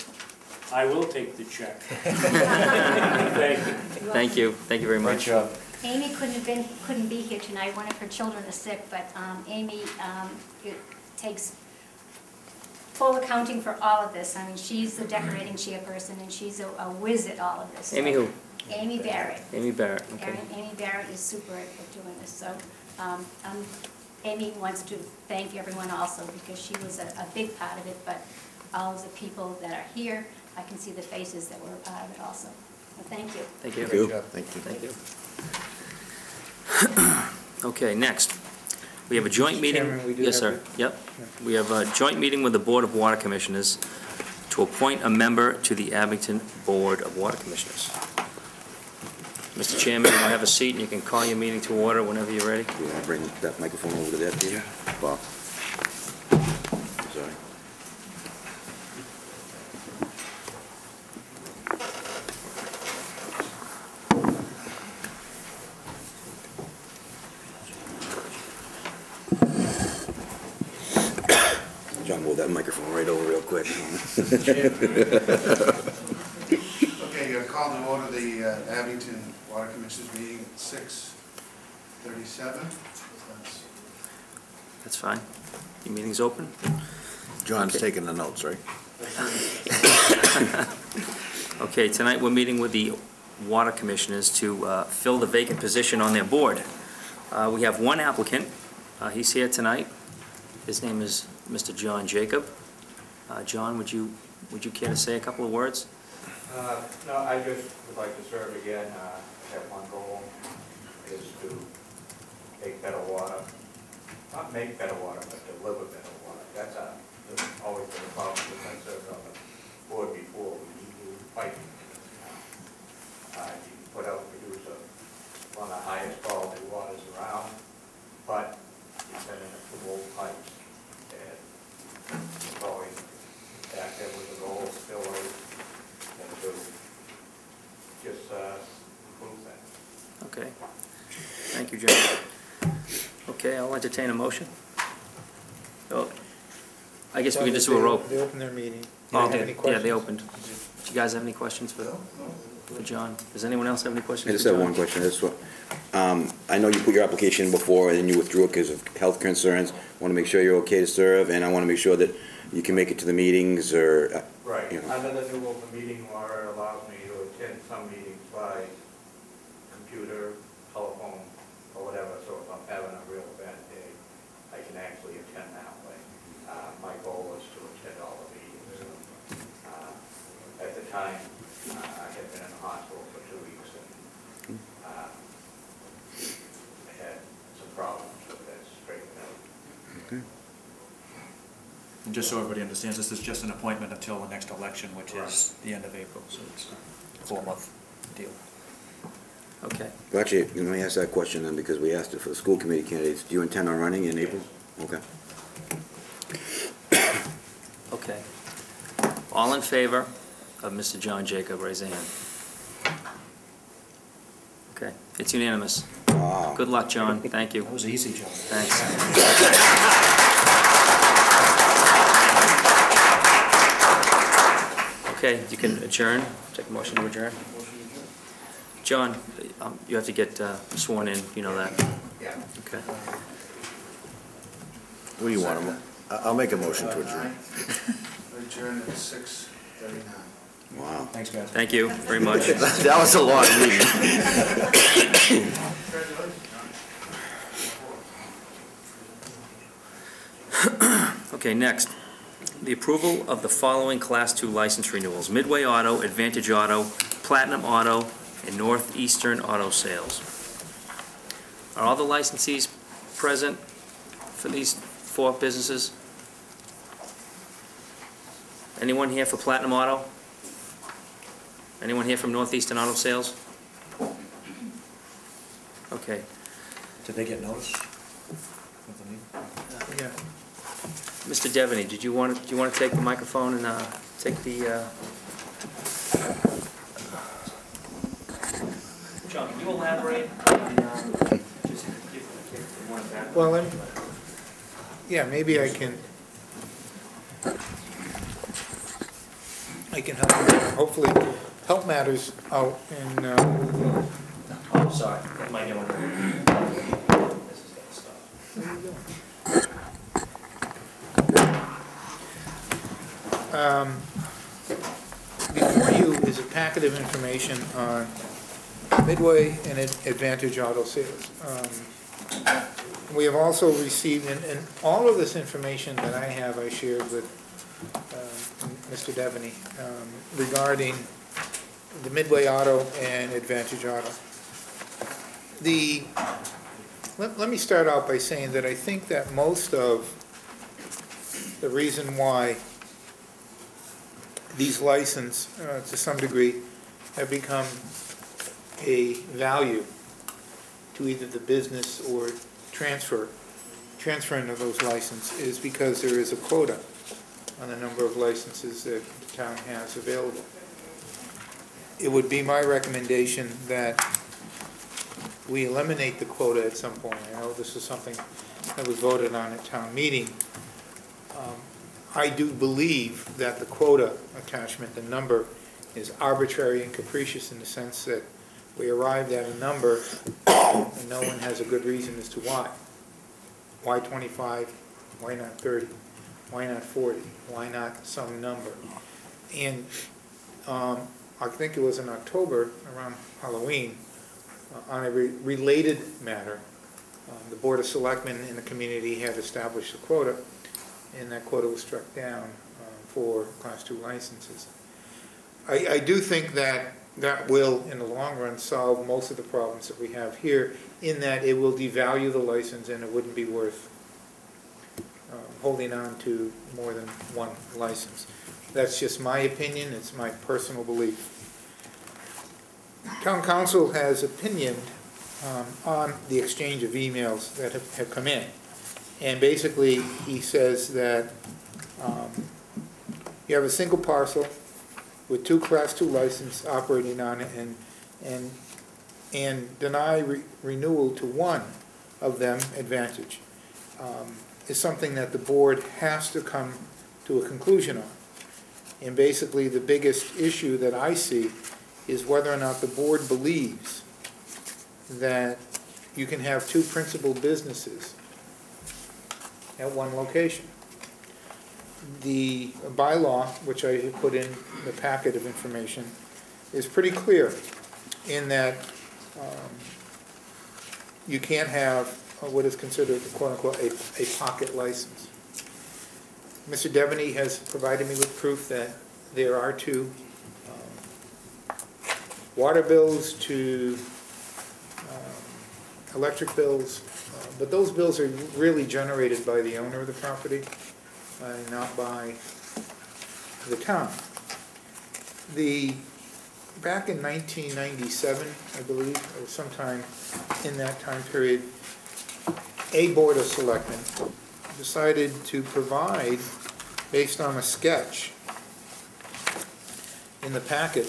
I will take the check. Thank you. Thank you. Thank you very much. Great job. Amy couldn't be here tonight. One of her children is sick, but Amy takes full accounting for all of this. I mean, she's the decorating chairperson, and she's a whiz at all of this. Amy who? Amy Barrett. Amy Barrett, okay. Amy Barrett is super at doing this. So Amy wants to thank everyone also, because she was a big part of it, but all of the people that are here, I can see the faces that were a part of it also. So thank you. Thank you. Thank you. Thank you. Okay, next. We have a joint Mr. meeting. Chairman, we do Yes, have sir. Yep. We have a joint meeting with the Board of Water Commissioners to appoint a member to the Abington Board of Water Commissioners. Mr. Chairman, you have a seat, and you can call your meeting to order whenever you're ready. You want to bring that microphone over to there, please? Yeah. Bob. Sorry. John, move that microphone right over real quick. Okay, call to order the Abington Water Commissioners meeting at 6:37. That's fine. Your meeting's open? John's Okay. taking the notes, right? Okay, tonight we're meeting with the Water Commissioners to fill the vacant position on their board. We have one applicant. He's here tonight. His name is Mr. John Jacob. John, would you care to say a couple of words? No, I just would like to serve again. I have one goal, is to make better water. Not make better water, but deliver better water. That's always been a problem since I served on the board before. We need to fight in this town. You can put out, produce one of the highest quality waters around, but you're sending it to old pipes. And it's always back there with the old spillways. And to just improve that. Okay. Thank you, John. Okay, I'll entertain a motion. Oh, I guess we can just do a roll. They opened their meeting. Oh, Do you have any yeah, questions? they opened. Do you guys have any questions for John? Does anyone else have any questions I for just John? have one question. I know you put your application in before and then you withdrew it because of health concerns. Want to make sure you're okay to serve, and I want to make sure that you can make it to the meetings or, Right. you know. Under the new open meeting law, it allows me to attend some meetings by computer, telephone, or whatever, so if I'm having a real bad day, I can actually attend that way. My goal was to attend all the meetings. At the time, I had been in the hospital for 2 weeks, and I had some problems with that straightened out. And just so everybody understands, this is just an appointment until the next election, which is the end of April, so it's a 4-month deal. Okay. Actually, let me ask that question then, because we asked it for the school committee candidates. Do you intend on running in April? Okay. Okay. All in favor of Mr. John Jacob, raise a hand. Okay, it's unanimous. Wow. Good luck, John. Thank you. That was easy, John. Thanks. Okay, you can adjourn. Take a motion to adjourn. John, you have to get sworn in, you know that. Yeah. Okay. What do you want? I'll make a motion to adjourn. Adjourn at 6:39. Wow. Thanks, guys. Thank you very much. That was a long meeting. Okay, next. The approval of the following Class 2 license renewals: Midway Auto, Advantage Auto, Platinum Auto, and Northeastern Auto Sales. Are all the licensees present for these 4 businesses? Anyone here for Platinum Auto? Anyone here from Northeastern Auto Sales? Okay. Did they get notice of the meeting? Yeah. Mr. Devaney, do you want to take the microphone and take the... John, can you elaborate on just give one background? Well, yeah, maybe I can help, hopefully help matters out in, Oh, sorry, that might get one. This is gonna stop. what are you doing? Before you is a packet of information on Midway and Advantage Auto Sales. We have also received, and all of this information that I have, I shared with Mr. Devaney regarding the Midway Auto and Advantage Auto. Let me start out by saying that I think that most of the reason why these licenses, to some degree, have become a value to either the business or transferring of those licenses is because there is a quota on the number of licenses that the town has available. It would be my recommendation that we eliminate the quota at some point. I know this is something that was voted on at town meeting. I do believe that the quota attachment, the number, is arbitrary and capricious in the sense that we arrived at a number and no one has a good reason as to why. Why 25? Why not 30? Why not 40? Why not some number? And I think it was in October, around Halloween, on a related matter, the Board of Selectmen in the community had established a quota, and that quota was struck down for Class 2 licenses. I do think that that will, in the long run, solve most of the problems that we have here, in that it will devalue the license and it wouldn't be worth holding on to more than one license. That's just my opinion, it's my personal belief. Town Council has opinion on the exchange of emails that have come in. And basically, he says that you have a single parcel with 2 Class 2 licenses operating on it and deny renewal to one of them advantage is something that the board has to come to a conclusion on. And basically, the biggest issue that I see is whether or not the board believes that you can have 2 principal businesses at one location. The bylaw, which I put in the packet of information, is pretty clear in that you can't have what is considered, quote-unquote, a pocket license. Mr. Devaney has provided me with proof that there are 2 water bills, 2 electric bills, but those bills are really generated by the owner of the property, not by the town. Back in 1997, I believe, or sometime in that time period, a Board of Selectmen decided to provide, based on a sketch in the packet,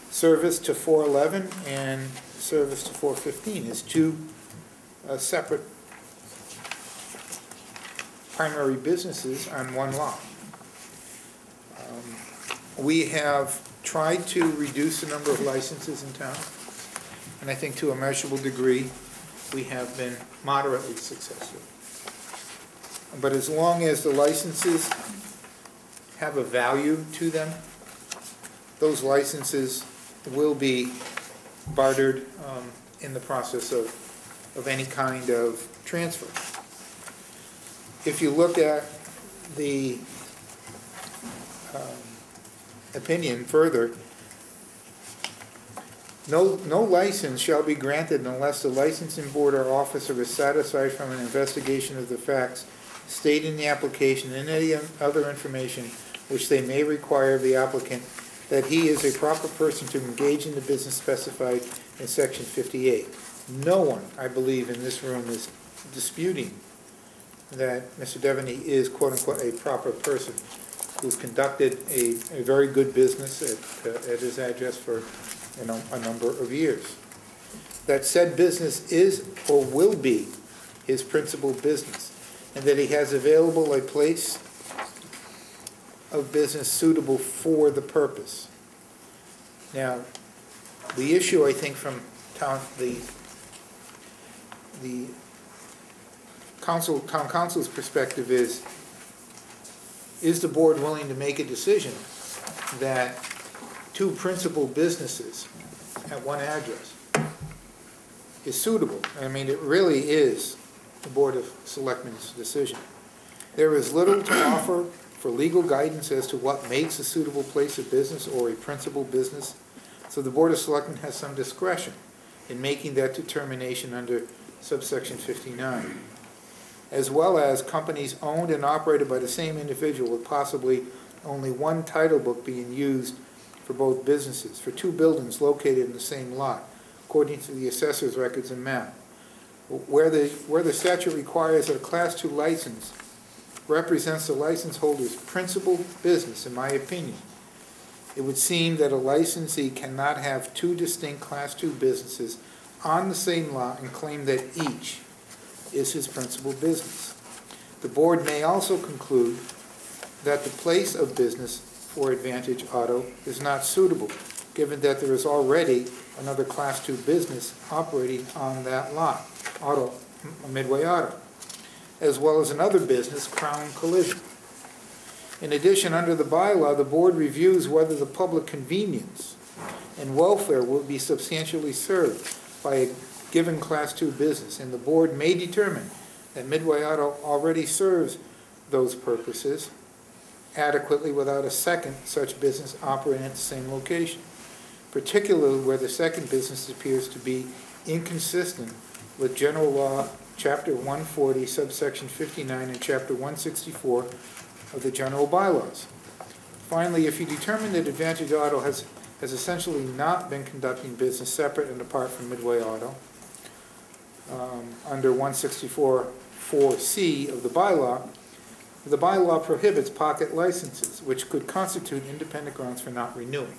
service to 411 and service to 415 as 2 separate primary businesses on one lot. We have tried to reduce the number of licenses in town, and I think to a measurable degree we have been moderately successful. But as long as the licenses have a value to them, those licenses will be bartered in the process of any kind of transfer. If you look at the opinion further, no license shall be granted unless the licensing board or officer is satisfied from an investigation of the facts stated in the application and any other information which they may require of the applicant that he is a proper person to engage in the business specified in section 58. No one, I believe, in this room is disputing that Mr. Devaney is, quote-unquote, a proper person who's conducted a very good business at his address for a number of years. That said business is or will be his principal business, and that he has available a place of business suitable for the purpose. Now, the issue, I think, from the town council's perspective is the board willing to make a decision that 2 principal businesses at one address is suitable? I mean, it really is the Board of Selectmen's decision. There is little to offer for legal guidance as to what makes a suitable place of business or a principal business, so the Board of Selectmen has some discretion in making that determination under subsection 59. As well as companies owned and operated by the same individual with possibly only one title book being used for both businesses, for 2 buildings located in the same lot, according to the assessor's records and map. Where the statute requires that a Class 2 license represents the license holder's principal business, in my opinion, it would seem that a licensee cannot have 2 distinct Class 2 businesses on the same lot and claim that each is his principal business. The board may also conclude that the place of business for Advantage Auto is not suitable, given that there is already another Class 2 business operating on that lot, Midway Auto, as well as another business, Crown Collision. In addition, under the bylaw, the board reviews whether the public convenience and welfare will be substantially served by a given Class 2 business, and the board may determine that Midway Auto already serves those purposes adequately without a second such business operating at the same location, particularly where the second business appears to be inconsistent with General Law, Chapter 140, subsection 59, and Chapter 164 of the General Bylaws. Finally, if you determine that Advantage Auto has essentially not been conducting business separate and apart from Midway Auto, under 164(4)(c) of the bylaw prohibits pocket licenses, which could constitute independent grounds for not renewing.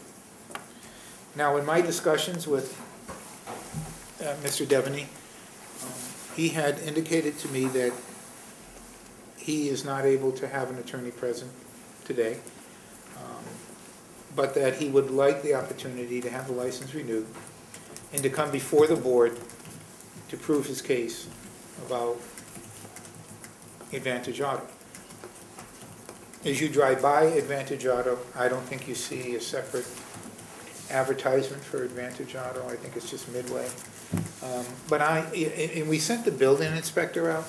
Now, in my discussions with Mr. Devaney, he had indicated to me that he is not able to have an attorney present today, but that he would like the opportunity to have the license renewed and to come before the board to prove his case about Advantage Auto. As you drive by Advantage Auto, I don't think you see a separate advertisement for Advantage Auto. I think it's just Midway. And we sent the building inspector out.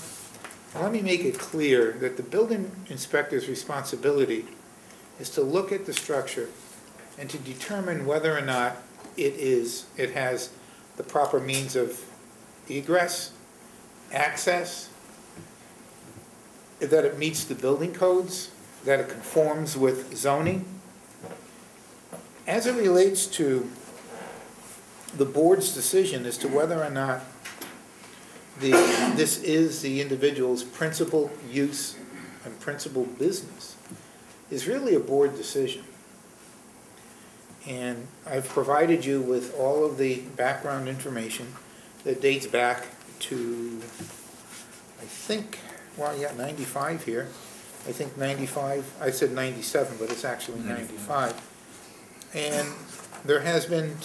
Let me make it clear that the building inspector's responsibility is to look at the structure and to determine whether or not it has the proper means of egress, access, that it meets the building codes, that it conforms with zoning. As it relates to the board's decision as to whether or not this is the individual's principal use and principal business is really a board decision. And I've provided you with all of the background information that dates back to, I think, well, yeah, 95 here. I think 95, I said 97, but it's actually 95. And there has been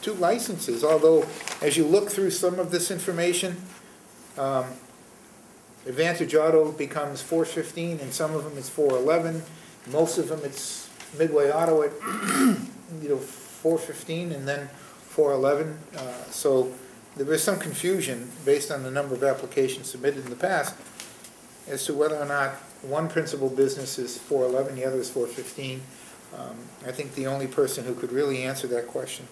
2 licenses, although as you look through some of this information, Advantage Auto becomes 415, and some of them it's 411. Most of them it's Midway Auto at 415 and then 411. So there is some confusion based on the number of applications submitted in the past as to whether or not one principal business is 411, the other is 415. I think the only person who could really answer that question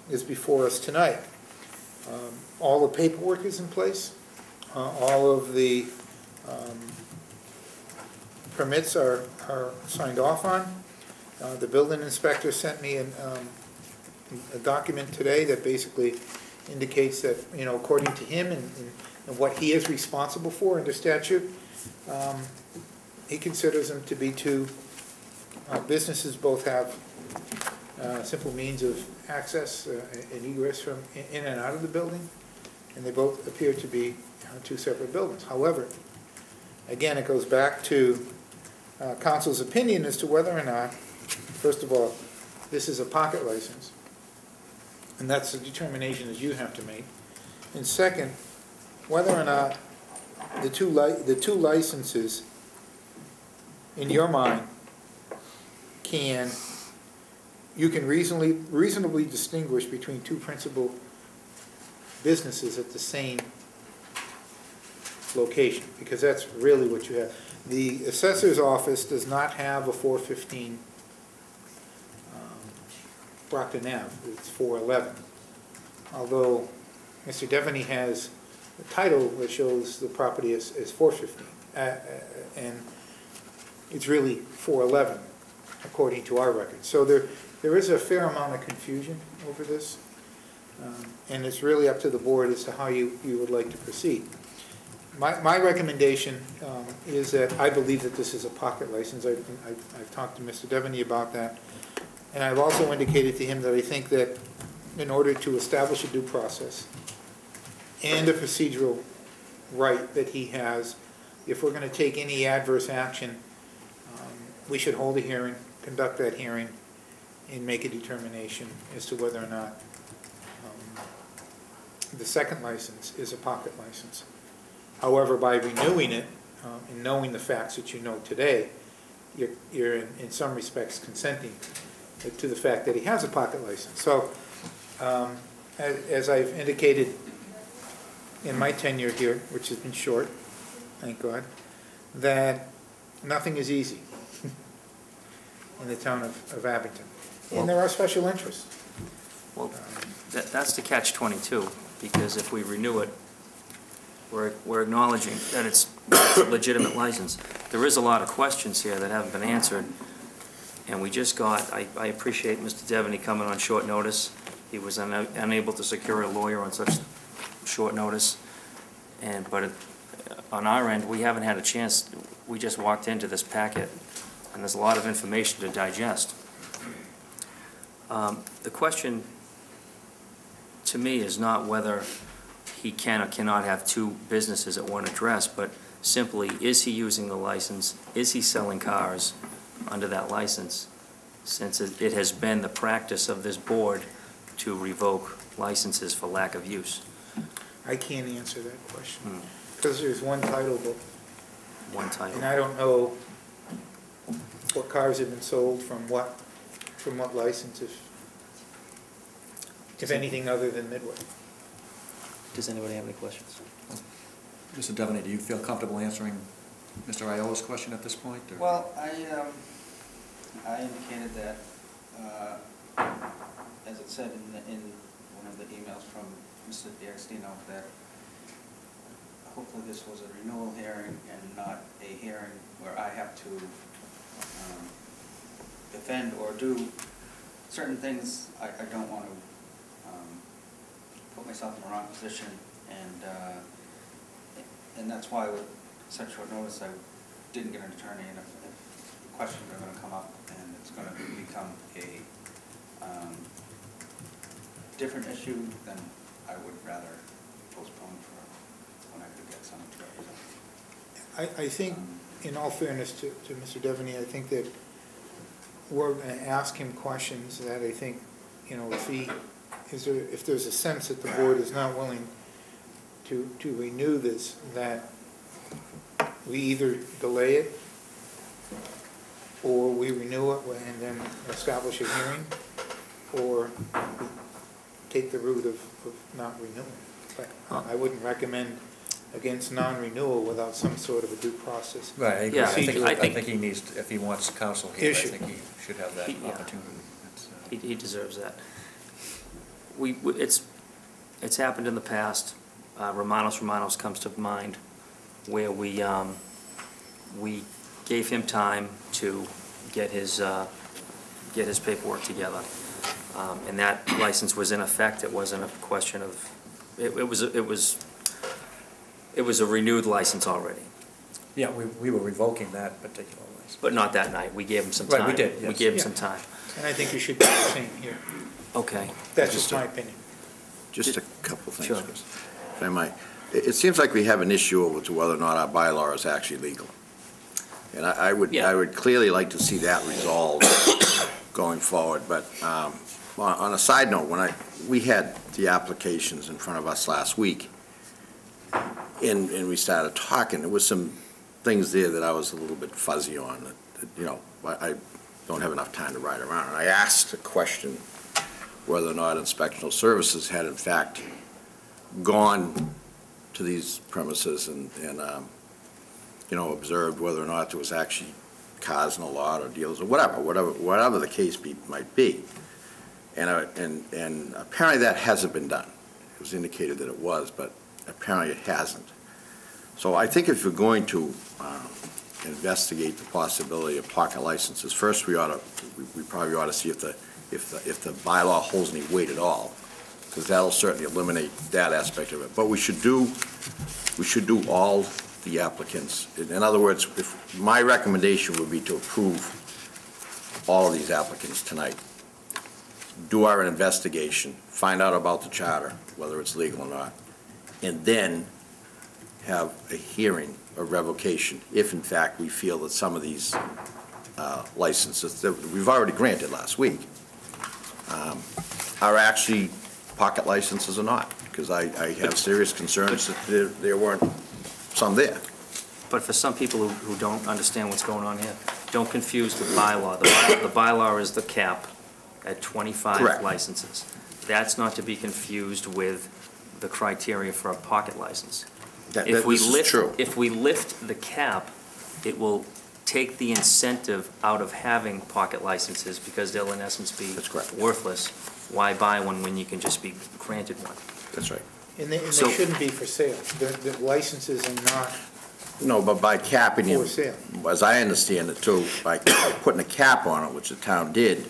is before us tonight. All the paperwork is in place. All of the permits are signed off on. The building inspector sent me a document today that basically indicates that, according to him and what he is responsible for under statute, he considers them to be 2 businesses. Both have simple means of access and egress from in and out of the building, and they both appear to be 2 separate buildings. However, again, it goes back to council's opinion as to whether or not, first of all, this is a pocket license, and that's a determination that you have to make. And second, whether or not the two licenses, in your mind, you can reasonably distinguish between 2 principal businesses at the same location, because that's really what you have. The assessor's office does not have a 415 Brockton Ave, it's 411. Although Mr. Devaney has a title that shows the property as 415, and it's really 411 according to our records. So there is a fair amount of confusion over this, and it's really up to the board as to how you would like to proceed. My recommendation is that I believe that this is a pocket license. I've talked to Mr. Devaney about that, and I've also indicated to him that I think that in order to establish a due process and a procedural right that he has, if we're going to take any adverse action we should hold a hearing, conduct that hearing, and make a determination as to whether or not the second license is a pocket license. However, by renewing it, and knowing the facts that you know today, you're in some respects consenting to the fact that he has a pocket license. So, as I've indicated in my tenure here, which has been short, thank God, that nothing is easy in the town of Abington. And there are special interests. Well, that's the catch-22, because if we renew it, we're acknowledging that it's a legitimate license. There is a lot of questions here that haven't been answered, and we just got, I appreciate Mr. Devaney coming on short notice. He was unable to secure a lawyer on such short notice, but on our end, we haven't had a chance. We just walked into this packet, and there's a lot of information to digest. The question to me is not whether he can or cannot have two businesses at one address, but simply, is he using the license? Is he selling cars under that license? Since it has been the practice of this board to revoke licenses for lack of use. I can't answer that question, because there's one title book. One title. And I don't know what cars have been sold from what license, if anything other than Midway. Does anybody have any questions? Mr. Devaney, do you feel comfortable answering Mr. Iola's question at this point? Or? Well, I indicated that, as it said in one of the emails from Mr. D'Agostino, that hopefully this was a renewal hearing and not a hearing where I have to defend or do certain things. I don't want to put myself in the wrong position, and that's why with such short notice I didn't get an attorney, and if questions are going to come up and it's going to become a different issue, then I would rather postpone for when I could get someone to represent. I think, in all fairness to Mr. Devaney, I think that we're going to ask him questions that I think, if there's a sense that the board is not willing to renew this, that we either delay it or we renew it and then establish a hearing, or we take the route of not renewing. But I wouldn't recommend against non-renewal without some sort of a due process. Right, I agree. Yeah, I think he needs, to, if he wants counsel here, I think he should have that opportunity. He deserves that. It's happened in the past. Romanos comes to mind, where we gave him time to get his paperwork together, and that license was in effect. It wasn't a question of it was a renewed license already. Yeah, we were revoking that particular license, but not that night. We gave him some time. Right, we did. Yes. We gave him some time. And I think you should do the same here. Okay. That's just my opinion. Just a couple things, Sure. Chris, if I might. It seems like we have an issue over to whether or not our bylaw is actually legal. And I would clearly like to see that resolved going forward. But on a side note, we had the applications in front of us last week, and we started talking, there was some things there that I was a little bit fuzzy on. I don't have enough time to ride around. And I asked a question whether or not Inspectional Services had in fact gone to these premises and observed whether or not there was actually cars in a lot or dealers or whatever the case might be. And apparently that hasn't been done. It was indicated that it was, but apparently it hasn't. So I think if you're going to investigate the possibility of pocket licenses, first we probably ought to see if the bylaw holds any weight at all, because that'll certainly eliminate that aspect of it. But we should do all the applicants. In other words, if my recommendation would be to approve all of these applicants tonight, do our investigation, find out about the charter, whether it's legal or not, and then have a hearing of revocation if in fact we feel that some of these licenses that we've already granted last week are actually pocket licenses or not, because I have serious concerns that there weren't some there. But for some people who don't understand what's going on here, don't confuse the bylaw. The bylaw is the cap at 25 Correct. licenses. That's not to be confused with the criteria for a pocket license. This is true. If we lift the cap, it will take the incentive out of having pocket licenses because they'll in essence be That's correct. worthless. Why buy one when you can just be granted one? That's right. And they So- shouldn't be for sale. The licenses are not No, but by capping for it, sale. as I understand it too, by putting a cap on it, which the town did,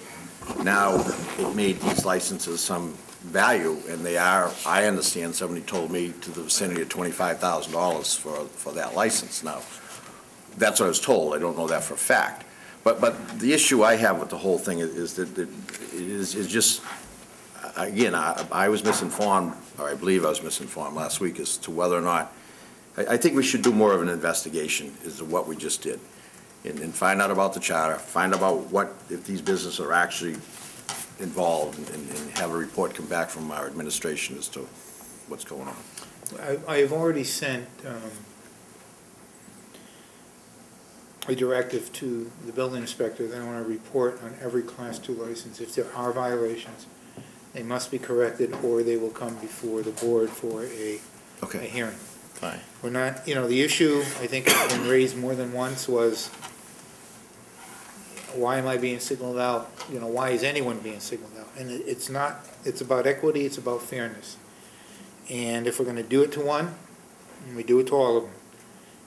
now it made these licenses some value, and they are, I understand, somebody told me, to the vicinity of $25,000 for that license. Now, that's what I was told, I don't know that for a fact. But the issue I have with the whole thing is that is just, again, I was misinformed, or I believe I was misinformed last week as to whether or not, I think we should do more of an investigation as to what we just did, and find out about the charter, find out what, if these businesses are actually involved, and have a report come back from our administration as to what's going on. I have already sent a directive to the building inspector that I want to report on every Class 2 license. If there are violations, they must be corrected, or they will come before the board for a hearing. Fine. We're not, the issue, I think, has been raised more than once was, why am I being signaled out? Why is anyone being signaled out? And it's not, it's about equity, it's about fairness. And if we're going to do it to one, we do it to all of them.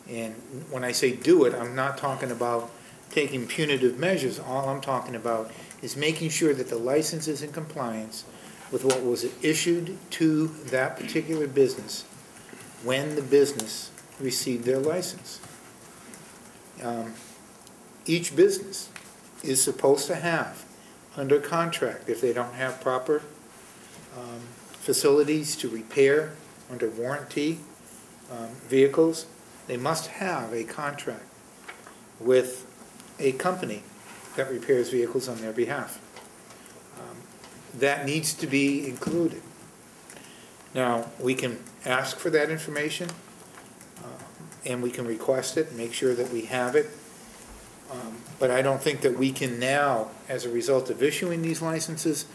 And when I say do it, I'm not talking about taking punitive measures. All I'm talking about is making sure that the license is in compliance with what was issued to that particular business when the business received their license. Each business is supposed to have, under contract, if they don't have proper facilities to repair under warranty vehicles, they must have a contract with a company that repairs vehicles on their behalf. That needs to be included. Now, we can ask for that information, and we can request it, and make sure that we have it. But I don't think that we can now, as a result of issuing these licenses,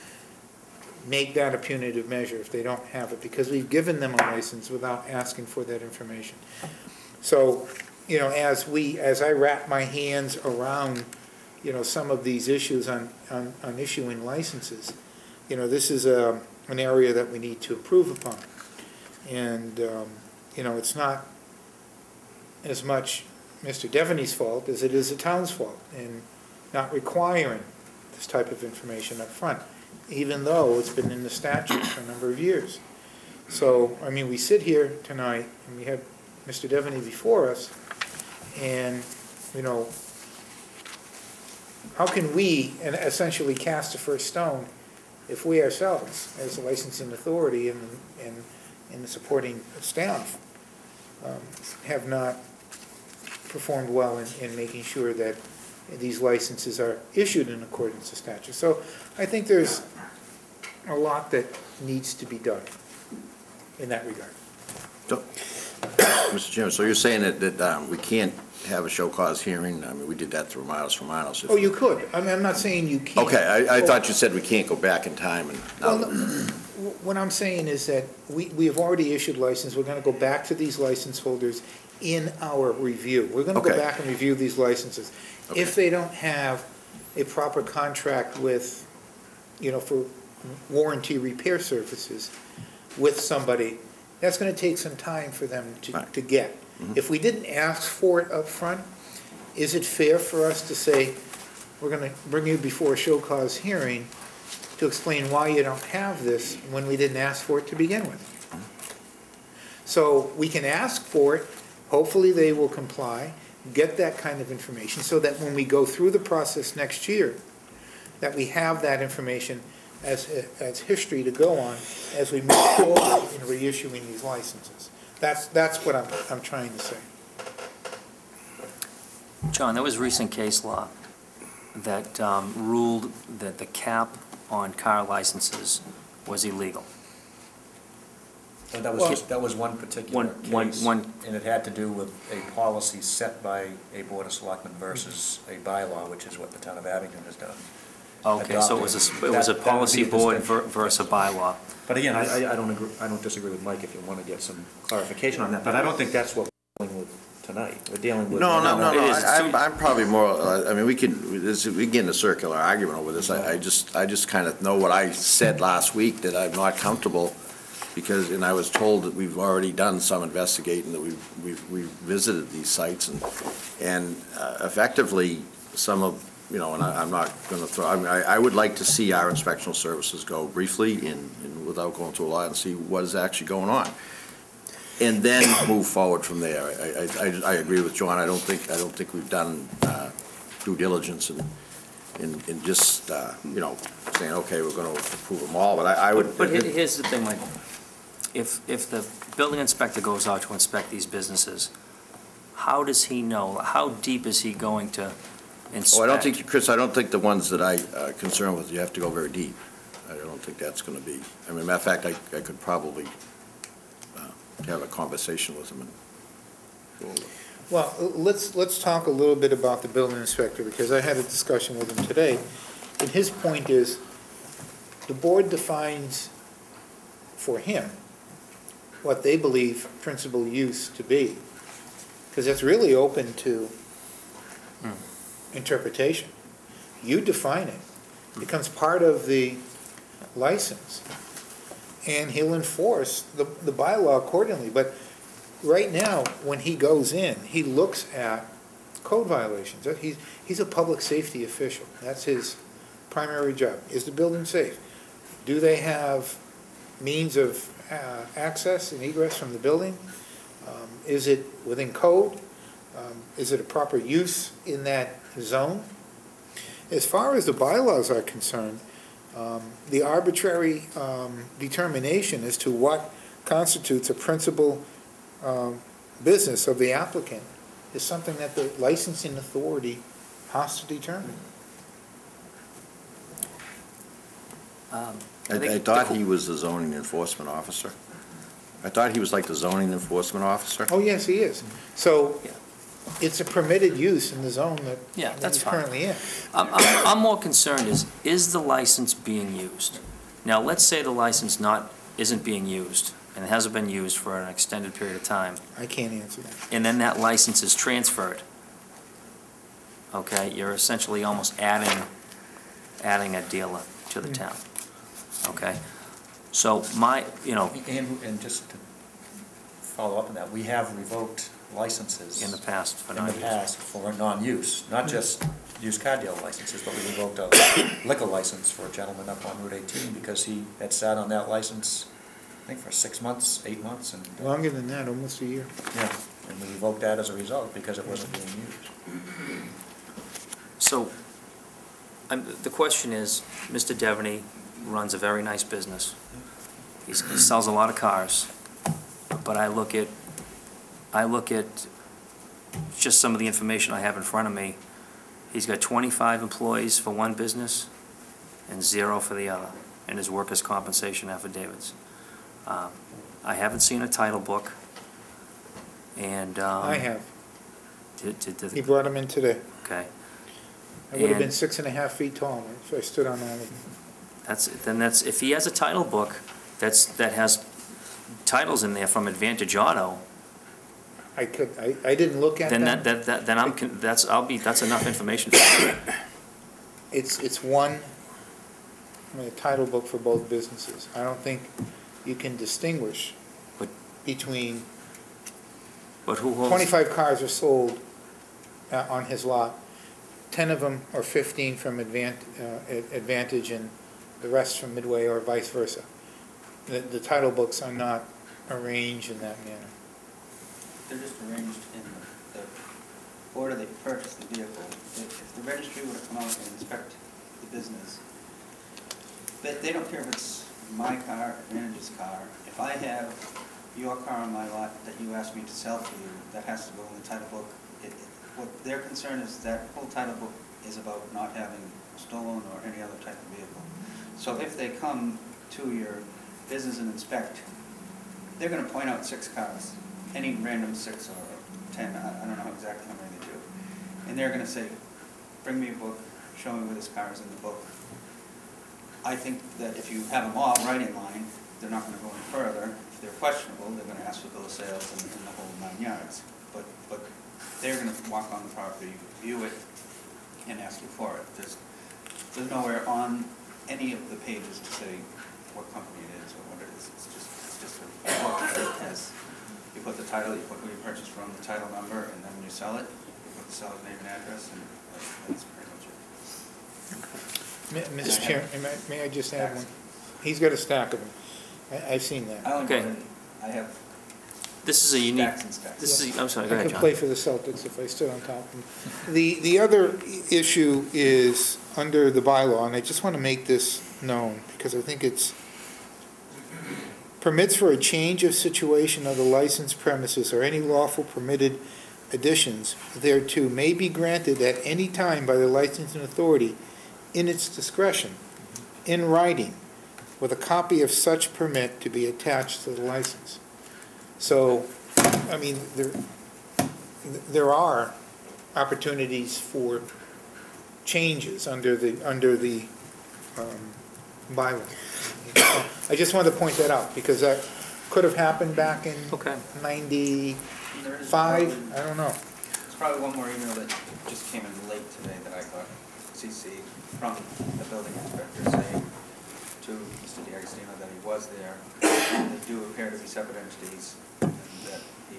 make that a punitive measure if they don't have it, because we've given them a license without asking for that information. So, as I wrap my hands around, some of these issues on issuing licenses, this is an area that we need to improve upon. And, it's not as much Mr. Devaney's fault as it is the town's fault in not requiring this type of information up front, even though it's been in the statute for a number of years. So, we sit here tonight, and we have Mr. Devaney before us, and, how can we essentially cast the first stone if we ourselves, as a licensing authority and the supporting staff, have not performed well in making sure that these licenses are issued in accordance with statute? So I think there's a lot that needs to be done in that regard. So, Mr. Chairman, so you're saying that we can't have a show cause hearing? We did that through Miles. Oh, you could. I'm not saying you can't. Okay, I thought you said we can't go back in time and. Well, what I'm saying is that we have already issued license. We're going to go back to these license holders in our review. We're going to go back and review these licenses. Okay. If they don't have a proper contract with, for warranty repair services with somebody, that's going to take some time for them to get. Mm-hmm. If we didn't ask for it up front, is it fair for us to say, we're going to bring you before a show cause hearing to explain why you don't have this when we didn't ask for it to begin with? So we can ask for it, hopefully they will comply, get that kind of information, so that when we go through the process next year, that we have that information as history to go on as we move forward in reissuing these licenses. That's what I'm trying to say. John, there was recent case law ruled that the cap on car licenses was illegal. And that was one particular One- case, one- and it had to do with a policy set by a Board of Selectmen versus a bylaw, which is what the town of Abington has done. Okay, so it was a That- policy that would be board a distinction. versus a bylaw. But again, I don't agree, I don't disagree with Mike if you want to get some clarification on that, but I don't think that's what we're dealing with tonight. We're dealing with. No, it is. I'm probably more, I mean, we can get in a circular argument over this. I just kind of know what I said last week, that I'm not comfortable, because, and I was told that we've already done some investigating, that we've visited these sites, and effectively, some of, you know, and I'm not going to throw, I mean, I would like to see our inspectional services go briefly and without going through a lot, and see what is actually going on, and then move forward from there. I agree with John. I don't think we've done due diligence in just you know, saying, okay, we're going to approve them all. But I would. But here's the thing, Michael. If the building inspector goes out to inspect these businesses, how does he know? How deep is he going to inspect? Oh, I don't think, Chris, I don't think the ones that I concerned with, you have to go very deep. I don't think that's going to be, I mean, matter of fact, I could probably have a conversation with him and go over. Well, let's talk a little bit about the building inspector, because I had a discussion with him today, and his point is, the board defines for him what they believe principal use to be, because it's really open to interpretation. You define it, it becomes part of the license, and he'll enforce the bylaw accordingly. But right now, when he goes in, he looks at code violations. He's a public safety official. That's his primary job. Is the building safe? Do they have means of access and egress from the building? Is it within code? Is it a proper use in that zone? As far as the bylaws are concerned, the arbitrary determination as to what constitutes a principal business of the applicant is something that the licensing authority has to determine. I thought he was the zoning enforcement officer. I thought he was like the zoning enforcement officer. Oh, yes, he is. So it's a permitted use in the zone Yeah, that that's he's fine. currently in. I'm more concerned is the license being used? Now, let's say the license isn't being used, and it hasn't been used for an extended period of time, I can't answer that. and then that license is transferred. Okay, you're essentially almost adding a dealer to the town. Okay? So And just to follow up on that, we have revoked licenses. in the past for In the non-use. past for non-use, not just used car dealer licenses, but we revoked a liquor license for a gentleman up on Route 18 because he had sat on that license, I think for 6 months, 8 months, and. Longer than that, almost a year. Yeah, and we revoked that as a result because it wasn't being used. So, the question is, Mr. Devaney runs a very nice business. He sells a lot of cars, but I look at just some of the information I have in front of me. He's got 25 employees for one business and 0 for the other, in his workers' compensation affidavits. I haven't seen a title book, and. I have. Did He brought him in today. Okay. I would have been And- 6.5 feet tall if I stood on all of them. That's if he has a title book that has titles in there from Advantage Auto, I didn't look at then them. that's enough information for me. It's one, title book for both businesses. I don't think you can distinguish But- between, But who holds? 25 cars are sold on his lot. 10 of them or 15 from Advantage and the rest from Midway or vice versa. The title books are not arranged in that manner. They're just arranged in the order they purchased the vehicle. If the registry were to come out and inspect the business, they don't care if it's my car or manager's car. If I have your car on my lot that you asked me to sell to you, that has to go in the title book. What their concern is that whole title book is about not having stolen or any other type of vehicle. So if they come to your business and inspect, they're gonna point out 6 cars, any random 6 or 10, I don't know exactly how many they do. And they're gonna say, bring me a book, show me where this car is in the book. I think that if you have them all right in line, they're not gonna go any further. If they're questionable, they're gonna ask for bill of sales and the whole 9 yards. But they're gonna walk on the property, view it, and ask you for it. There's nowhere on any of the pages to say what company it is or what it is. It's just a book that has, you put the title, you put who you purchased from, the title number, and then when you sell it, you put the seller's name and address, and that's pretty much it. Mr. Chair, may I just add one? He's got a stack of them. I've seen that. Okay. I have This is a unique, stacks and stacks. this is, I'm sorry, go I ahead, could John. play for the Celtics if I stood on top of them. The other issue is under the bylaw, and I just want to make this known, because I think it's permits for a change of situation of the licensed premises or any lawful permitted additions thereto may be granted at any time by the licensing authority in its discretion, in writing, with a copy of such permit to be attached to the license. So, I mean, there are opportunities for changes under the bylaw. I just wanted to point that out, because that could have happened back in Okay. 95, I don't know. There's probably one more email that just came in late today that I got CC from the building inspector saying to Mr. D'Agostino that he was there, and they do appear to be separate entities, and that he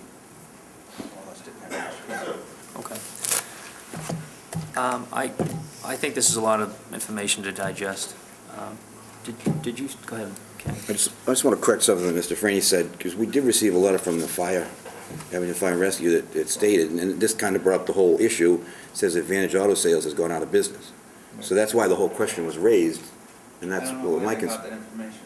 more or less didn't have an issue. Okay. I think this is a lot of information to digest. Did you, go ahead, Ken. I just want to correct something that Mr. Franny said, because we did receive a letter from the Abington Fire and Rescue that it stated, and this kind of brought up the whole issue, says Advantage Auto Sales has gone out of business. So that's why the whole question was raised, and that's I don't know what where my they got concern. that information.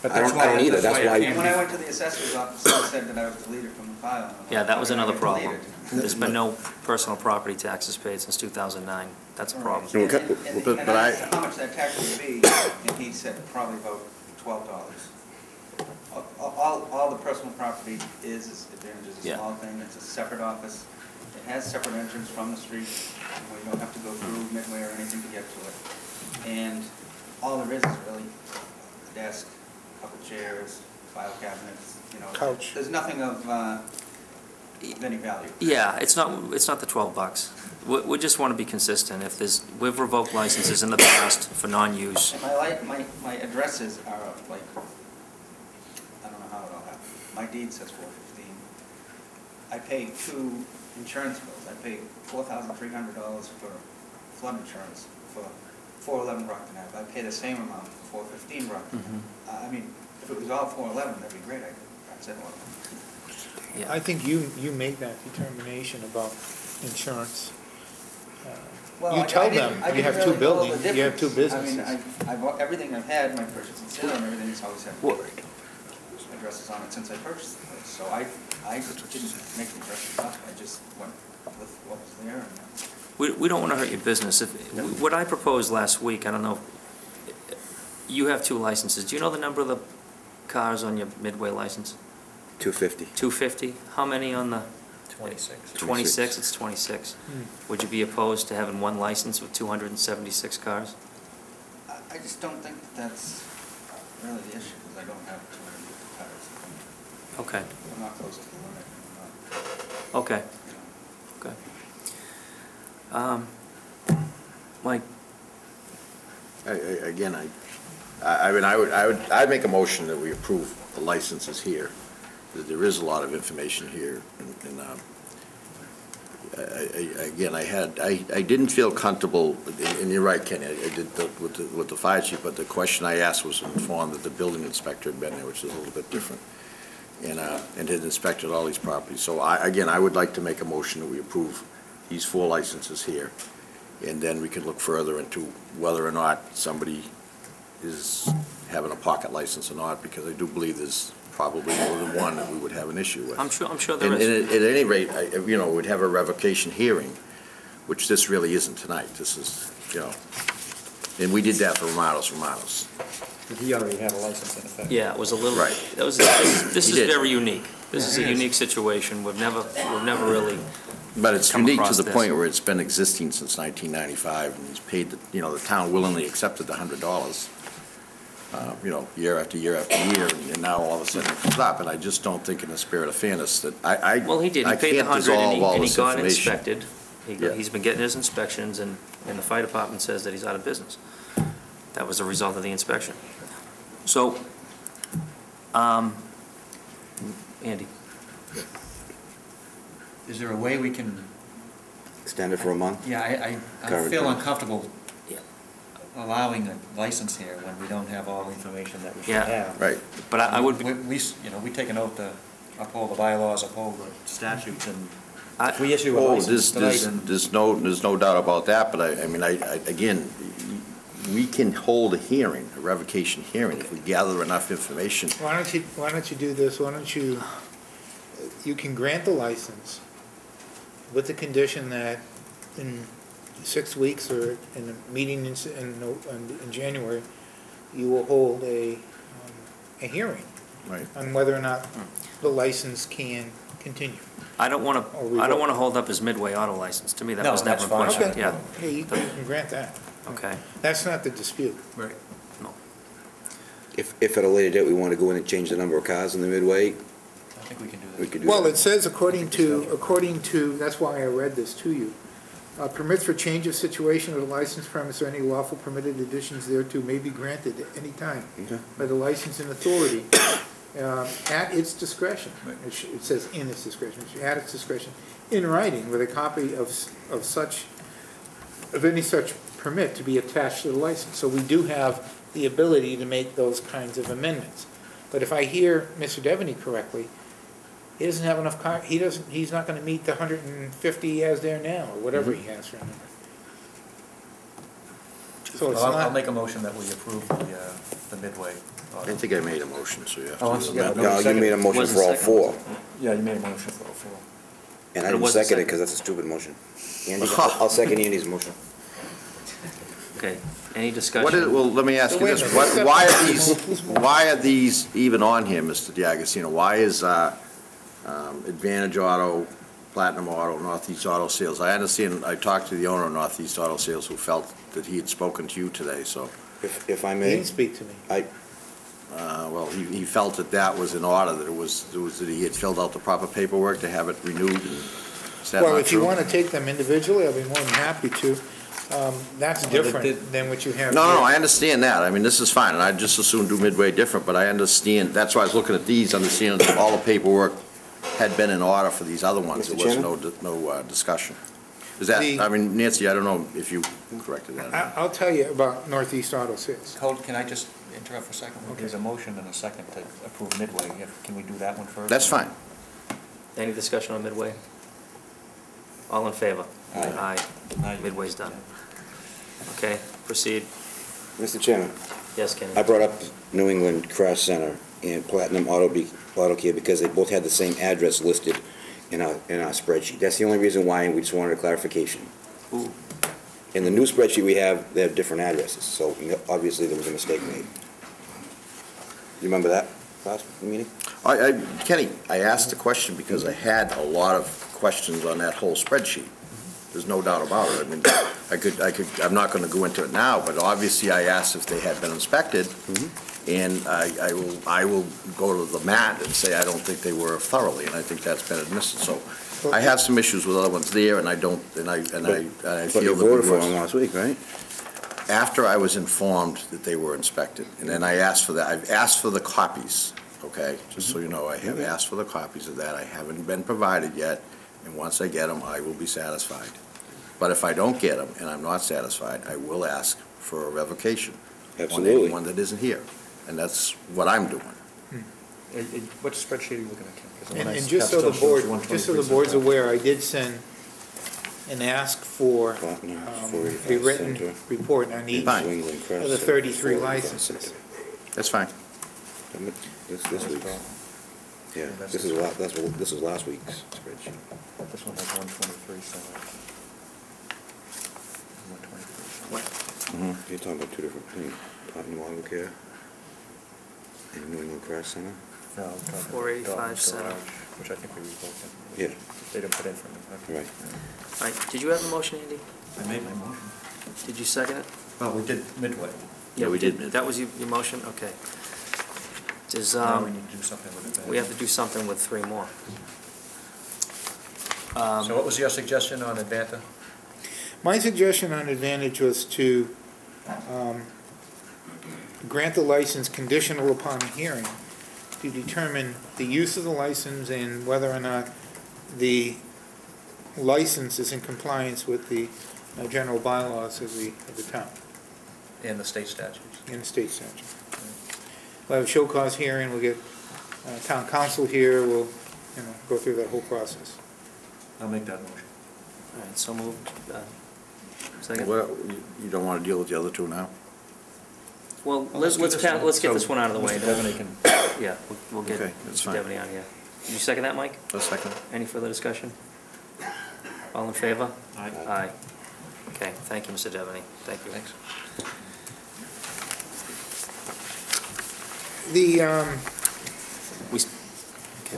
I don't either, that's why. When I went to the assessor's office, they said that I was deleted from the file. and I'm Yeah, like, that was "How did I another get problem. deleted?" There's been no personal property taxes paid since 2009. That's a problem. And But I I- asked him how much that tax would be, and he said probably about $12. All the personal property is Advantage is a Yeah. small thing, it's a separate office. It has separate entrance from the street, where you don't have to go through Midway or anything to get to it. And all there is really a desk, a couple chairs, file cabinets, you know. Couch. There's nothing of any value. Yeah, it's not the $12. We just want to be consistent. If we've revoked licenses in the past for non-use. And my addresses are like, I don't know how it all happened. My deed says 415. I pay 2 insurance bills. I pay $4,300 for flood insurance for 411 Brockton Ave. I pay the same amount for 415 Brockton Ave. I mean, if it was all 411, that'd be great. I'd say, well. Yeah. I think you make that determination about insurance. Well, You I tell didn't- them I you didn't have really two know the buildings, you have two difference. businesses. I mean, everything I've had, my purchase and sale and everything has always had Well- addresses on it since I purchased the place. So I didn't make the addresses up, I just went with what was there. And We don't want to hurt your business. What I proposed last week, I don't know, you have 2 licenses. Do you know the number of the cars on your Midway license? 250. 250? How many on the 26. 26? It's 26. Would you be opposed to having one license with 276 cars? I just don't think that's really the issue, because I don't have 250 cars. Okay, I'm not close to the limit. I'm not, okay, you know. okay. Mike? Again, I'd make a motion that we approve the licenses here. There is a lot of information here, and again, I didn't feel comfortable, and you're right, Kenny, I did with the fire chief, but the question I asked was informed that the building inspector had been there, which is a little bit different, and had inspected all these properties. So I would like to make a motion that we approve these 4 licenses here, and then we can look further into whether or not somebody is having a pocket license or not, because I do believe there's probably more than one that we would have an issue with. I'm sure there And is. at any rate, we'd have a revocation hearing, which this really isn't tonight. This is, and we did that for Romano's. He already had a license in effect. Yeah, it was a little, Right. this He is did. very unique. This is a unique situation. We've never really, But it's come unique to across the this. point where it's been existing since 1995, and he's paid, the town willingly accepted the $100, year after year after year, and now all of a sudden it comes up, and I just don't think in the spirit of fairness that well, he did. He I paid the can't 100 dissolve all and he this got information. inspected. Yeah. He's been getting his inspections, and the fire department says that he's out of business. That was a result of the inspection. So, Andy, Is there a way we can, Extend it for a month? yeah, I Current feel terms. uncomfortable Yeah. allowing a license here when we don't have all the information that we should Yeah. have. Right. but I would, We take an oath to uphold the bylaws, uphold the statutes, and I- if we issue a Oh, license tonight, then there's no doubt about that, but again, we can hold a hearing, a revocation hearing, if we gather enough information. Why don't you do this, you can grant the license with the condition that in 6 weeks or in a meeting in January, you will hold a hearing Right. on whether or not the license can continue. I don't want Or to, hold up his Midway auto license. To me, that No, was never that's a fine. question. Okay, Yeah, yeah, you can grant that. okay. That's not the dispute. right. If at a later date we want to go in and change the number of cars in the Midway, I think we can do that. we could do Well, that. it says according to, that's why I read this to you. Permits for change of situation of the licensed premise or any lawful permitted additions thereto may be granted at any time Okay. by the licensing authority at its discretion. It says in its discretion, at its discretion, in writing with a copy of any such permit to be attached to the license. So we do have the ability to make those kinds of amendments. But if I hear Mr. Devaney correctly, he doesn't have enough he's not gonna meet the 150 he has there now, or whatever he has for a number. So it's I'll not, make a motion that we approve the Midway. I think I made a motion, so you have to. Oh, I'm sorry. amend it. No, you made a motion Was for all the second? four, Yeah, you made a motion for all four. and But I it didn't wasn't second it second. because that's a stupid motion. I'll second Andy's motion. Okay, any What is, discussion? well, let me ask So you wait a this, minute. why are these even on here, Mr. D'Agostino? Why is, Advantage Auto, Platinum Auto, Northeast Auto Sales? I understand, I talked to the owner of Northeast Auto Sales who felt that he had spoken to you today, so, If I he may, didn't speak to me. well, he felt that that was in order, that that he had filled out the proper paperwork to have it renewed, and is that Well, not if you true? wanna take them individually, I'll be more than happy to. That's different than what you have. No, here. I understand that. I mean, this is fine, and I just assumed do Midway different, but I understand, that's why I was looking at these, understanding that all the paperwork had been in order for these other ones. Mr. There was no discussion. Is that, I mean, Nancy, I don't know if you corrected that. I'll tell you about Northeast Auto Sales. Hold, can I just interrupt for a second? There's a motion and a second to approve Midway. Can we do that one first? That's fine. Any discussion on Midway? All in favor? Aye. Aye. Midway's done. Okay, proceed. Mr. Chairman, Yes, Kenny? I brought up New England Crash Center and Platinum Auto Care because they both had the same address listed in our spreadsheet. That's the only reason why, and we just wanted a clarification. Ooh. In the new spreadsheet we have, they have different addresses, so obviously there was a mistake made. You remember that last meeting? Kenny, I asked the question because I had a lot of questions on that whole spreadsheet. There's no doubt about it. I mean, I'm not gonna go into it now, but obviously I asked if they had been inspected, and I will go to the mat and say I don't think they were thoroughly, and I think that's been admitted. So I have some issues with other ones there, and I don't, and I But feel you that voted for we them were. last week, right? After I was informed that they were inspected, and then I asked for that, I've asked for the copies, okay? Just so you know, I have asked for the copies of that. I haven't been provided yet, and once I get them, I will be satisfied. But if I don't get them and I'm not satisfied, I will ask for a revocation on Absolutely. anyone that isn't here, and that's what I'm doing. What spreadsheet are you looking at, Ken? 'Cause the one I And just have so the still shows board, 123 just so the board's cents. aware, I did send an ask for Platinum, a 485 written Center, report on each Fine. New England Crash of the Center, 33 485 licenses. Center. That's fine. This week's, yeah, this is last week's spreadsheet. This one has 123 cents. You're talking about two different things, Platinum Auto Care and New England Crash Center? No, I'm talking 485 Dalton's Center. Garage, which I think we revoked. Yeah. They didn't put in for me. Okay. Right. All right, did you have a motion, Andy? I made my motion. Did you second it? Well, we did midway. Yeah, we did. That was your motion? Okay. Does, Now we need to do something with it. we have to do something with three more. So what was your suggestion on Advanta? My suggestion on Advantage was to grant the license conditional upon a hearing to determine the use of the license and whether or not the license is in compliance with the general bylaws of the town And the state statutes. and the state statute. We'll have a show cause hearing, we'll get town council here, we'll, go through that whole process. I'll make that motion. All right, so moved. Second? Well, you don't want to deal with the other two now? Well, let's let's do this one. get this one out of the way. Mr. Devaney can, Yeah, we'll get Okay, that's Mr. fine. Devaney out here. You second that, Mike? A second. Any further discussion? All in favor? Aye. Aye. Okay, thank you, Mr. Devaney. Thank you. Thanks.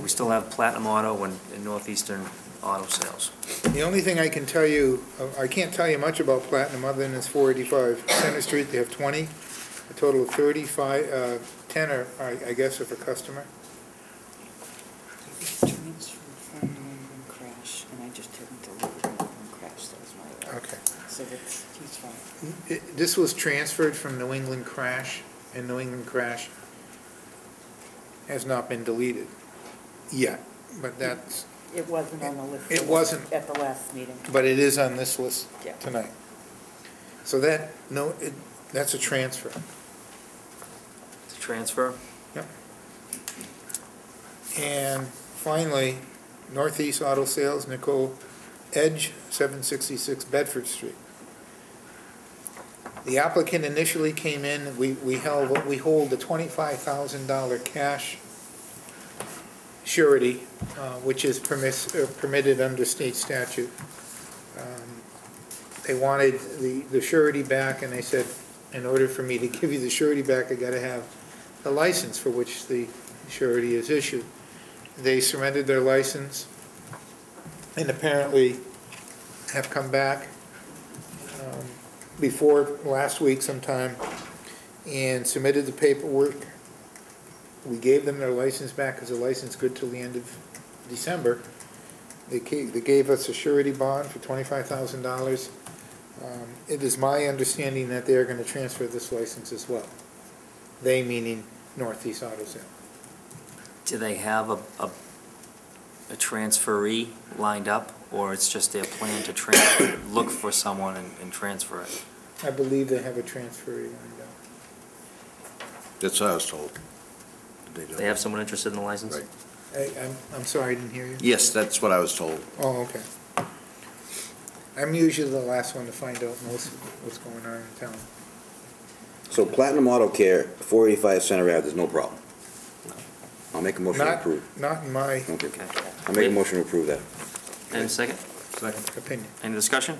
We still have Platinum Auto and Northeastern Auto Sales. The only thing I can tell you, I can't tell you much about Platinum other than it's 485 Center Street. They have 20, a total of 35, 10 are, I guess, are for customer. Transferred from New England Crash, and I just didn't deliver New England Crash, that was my error. Okay. So that's, he's fine. This was transferred from New England Crash, and New England Crash has not been deleted yet, but that's, It wasn't on the list. It wasn't. At the last meeting. but it is on this list Yeah. tonight. So that's a transfer. To transfer? Yep. And finally, Northeast Auto Sales, Nicole Edge, 766 Bedford Street. The applicant initially came in, we hold the $25,000 cash surety, which is permitted under state statute. They wanted the surety back, and they said, in order for me to give you the surety back, I gotta have the license for which the surety is issued. They surrendered their license, and apparently have come back before last week sometime, and submitted the paperwork. We gave them their license back because the license is good till the end of December. They gave us a surety bond for $25,000. It is my understanding that they're going to transfer this license as well. They meaning Northeast Auto Sales. Do they have a transferee lined up, or it's just their plan to look for someone and transfer it? I believe they have a transferee lined up. That's what I was told. They have someone interested in the license? Right. I'm sorry, I didn't hear you. Yes, that's what I was told. Oh, okay. I'm usually the last one to find out most of what's going on in town. So Platinum Auto Care, 485 Center Ave, there's no problem. I'll make a motion to approve. Not in my Okay. Okay. I'll make a motion to approve that. Any second? Second. opinion. Any discussion?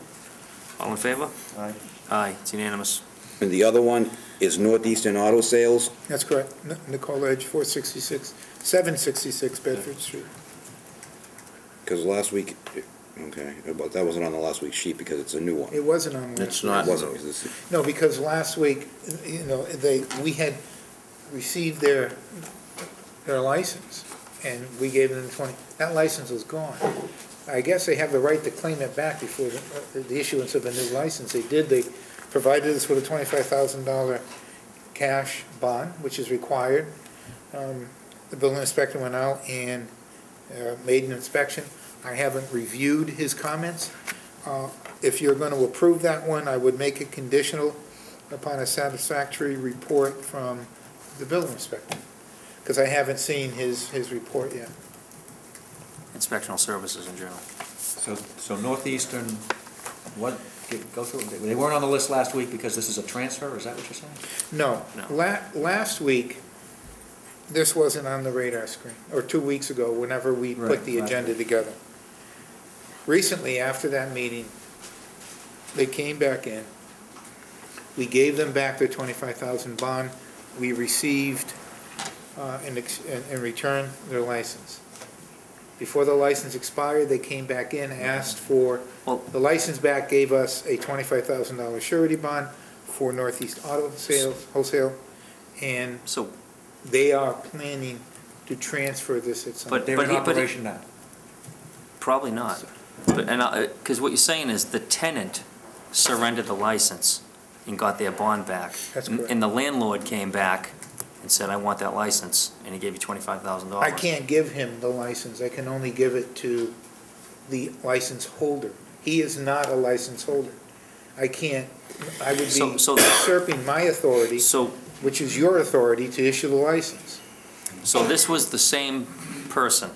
All in favor? Aye. Aye, it's unanimous. And the other one is Northeastern Auto Sales. That's correct. Nicole Edge, 766 Bedford Street. Because last week, okay, but that wasn't on the last week's sheet because it's a new one. It wasn't on last It's week. not. It wasn't. It's- No, because last week, we had received their license, and we gave them that license was gone. I guess they have the right to claim it back before the issuance of a new license. They did, they provided us with a $25,000 cash bond, which is required. The building inspector went out and made an inspection. I haven't reviewed his comments. If you're going to approve that one, I would make it conditional upon a satisfactory report from the building inspector, because I haven't seen his report yet. Inspectional services in general. So Northeastern, what, go through, they weren't on the list last week because this is a transfer, is that what you're saying? No. No. Last week, this wasn't on the radar screen, or 2 weeks ago, whenever we put Right, the last agenda week. together. Recently, after that meeting, they came back in, We gave them back their 25,000 bond. We received, in return, their license. Before the license expired, they came back in, asked for, the license back, gave us a $25,000 surety bond for Northeast Auto Sales, Wholesale, and So, they are planning to transfer this at some But- point. They're in he- operation now. probably not. But, because what you're saying is the tenant surrendered the license and got their bond back. That's correct. And the landlord came back and said, I want that license, and he gave you $25,000. I can't give him the license, I can only give it to the license holder. He is not a license holder. I can't, I would be So- usurping my authority, So, which is your authority, to issue the license. so this was the same person,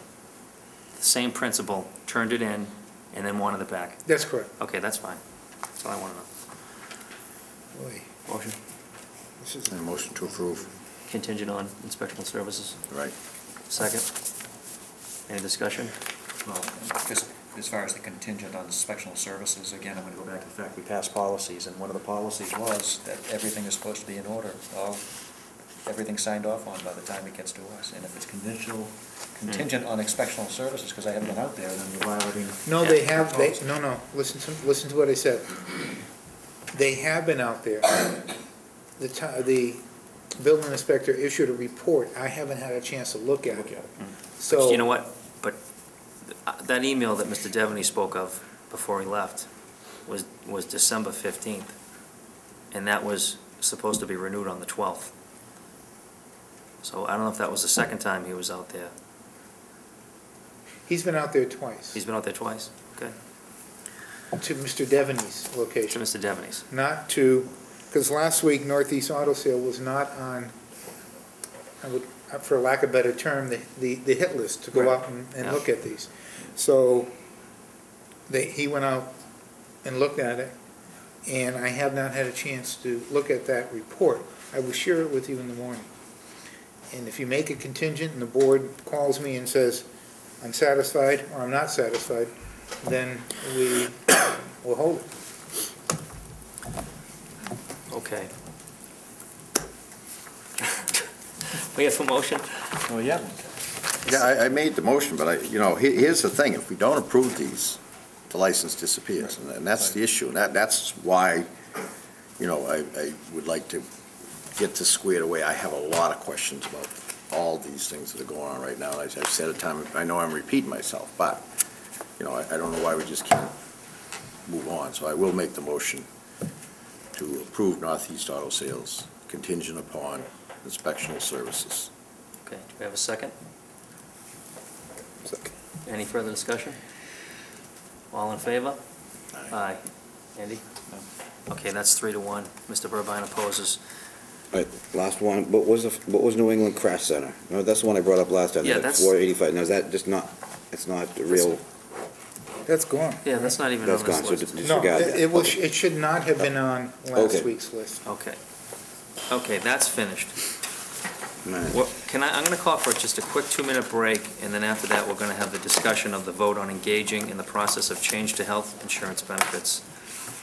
the same principal, turned it in, and then wanted it back. That's correct. Okay, that's fine. That's all I want to know. Boy, Motion this is, And a motion to approve. contingent on inspectional services. Right. Second. Any discussion? Well, just as far as the contingent on inspectional services, again, I'm going to go back to the fact we passed policies, and one of the policies was that everything is supposed to be in order. Everything's signed off on by the time it gets to us. And if it's contingent on inspectional services, because I haven't been out there, then you're violating. no, they have, no, listen to what I said. They have been out there. The building inspector issued a report, I haven't had a chance to look at it. So. You know what? But that email that Mr. Devaney spoke of before he left was December 15th, and that was supposed to be renewed on the 12th. So I don't know if that was the second time he was out there. He's been out there twice, He's been out there twice? Okay. to Mr. Devaney's To location, Mr. Devaney's. not to, because last week Northeast Auto Sale was not on, I would, for lack of a better term, the hit list to go Right. out and Yeah. look at these. So he went out and looked at it, and I have not had a chance to look at that report. I will share it with you in the morning. And if you make a contingent and the board calls me and says, I'm satisfied or I'm not satisfied, then we will hold it. Okay. We have a motion? Oh, yeah. Yeah, I made the motion, but here's the thing, if we don't approve these, the license disappears, and that's the issue, and that's why, I would like to get this squared away. I have a lot of questions about all these things that are going on right now, and I've said it time, I know I'm repeating myself, but, I don't know why we just can't move on, so I will make the motion to approve Northeast Auto Sales contingent upon inspectional services. Okay, do we have a second? Second. Any further discussion? All in favor? Aye. Andy? No. Okay, that's 3-1. Mr. Burbine opposes. All right, last one, what was New England Crash Center? No, that's the one I brought up last time. Yeah, that that's- 485, now is that just not, it's not the real, That's gone. Yeah, that's not even on that's this gone, so list. disregard No, that. it should not have been on last Okay. week's list. Okay. Okay, that's finished. Man. I'm going to call for just a quick 2-minute break, and then after that, we're going to have the discussion of the vote on engaging in the process of change to health insurance benefits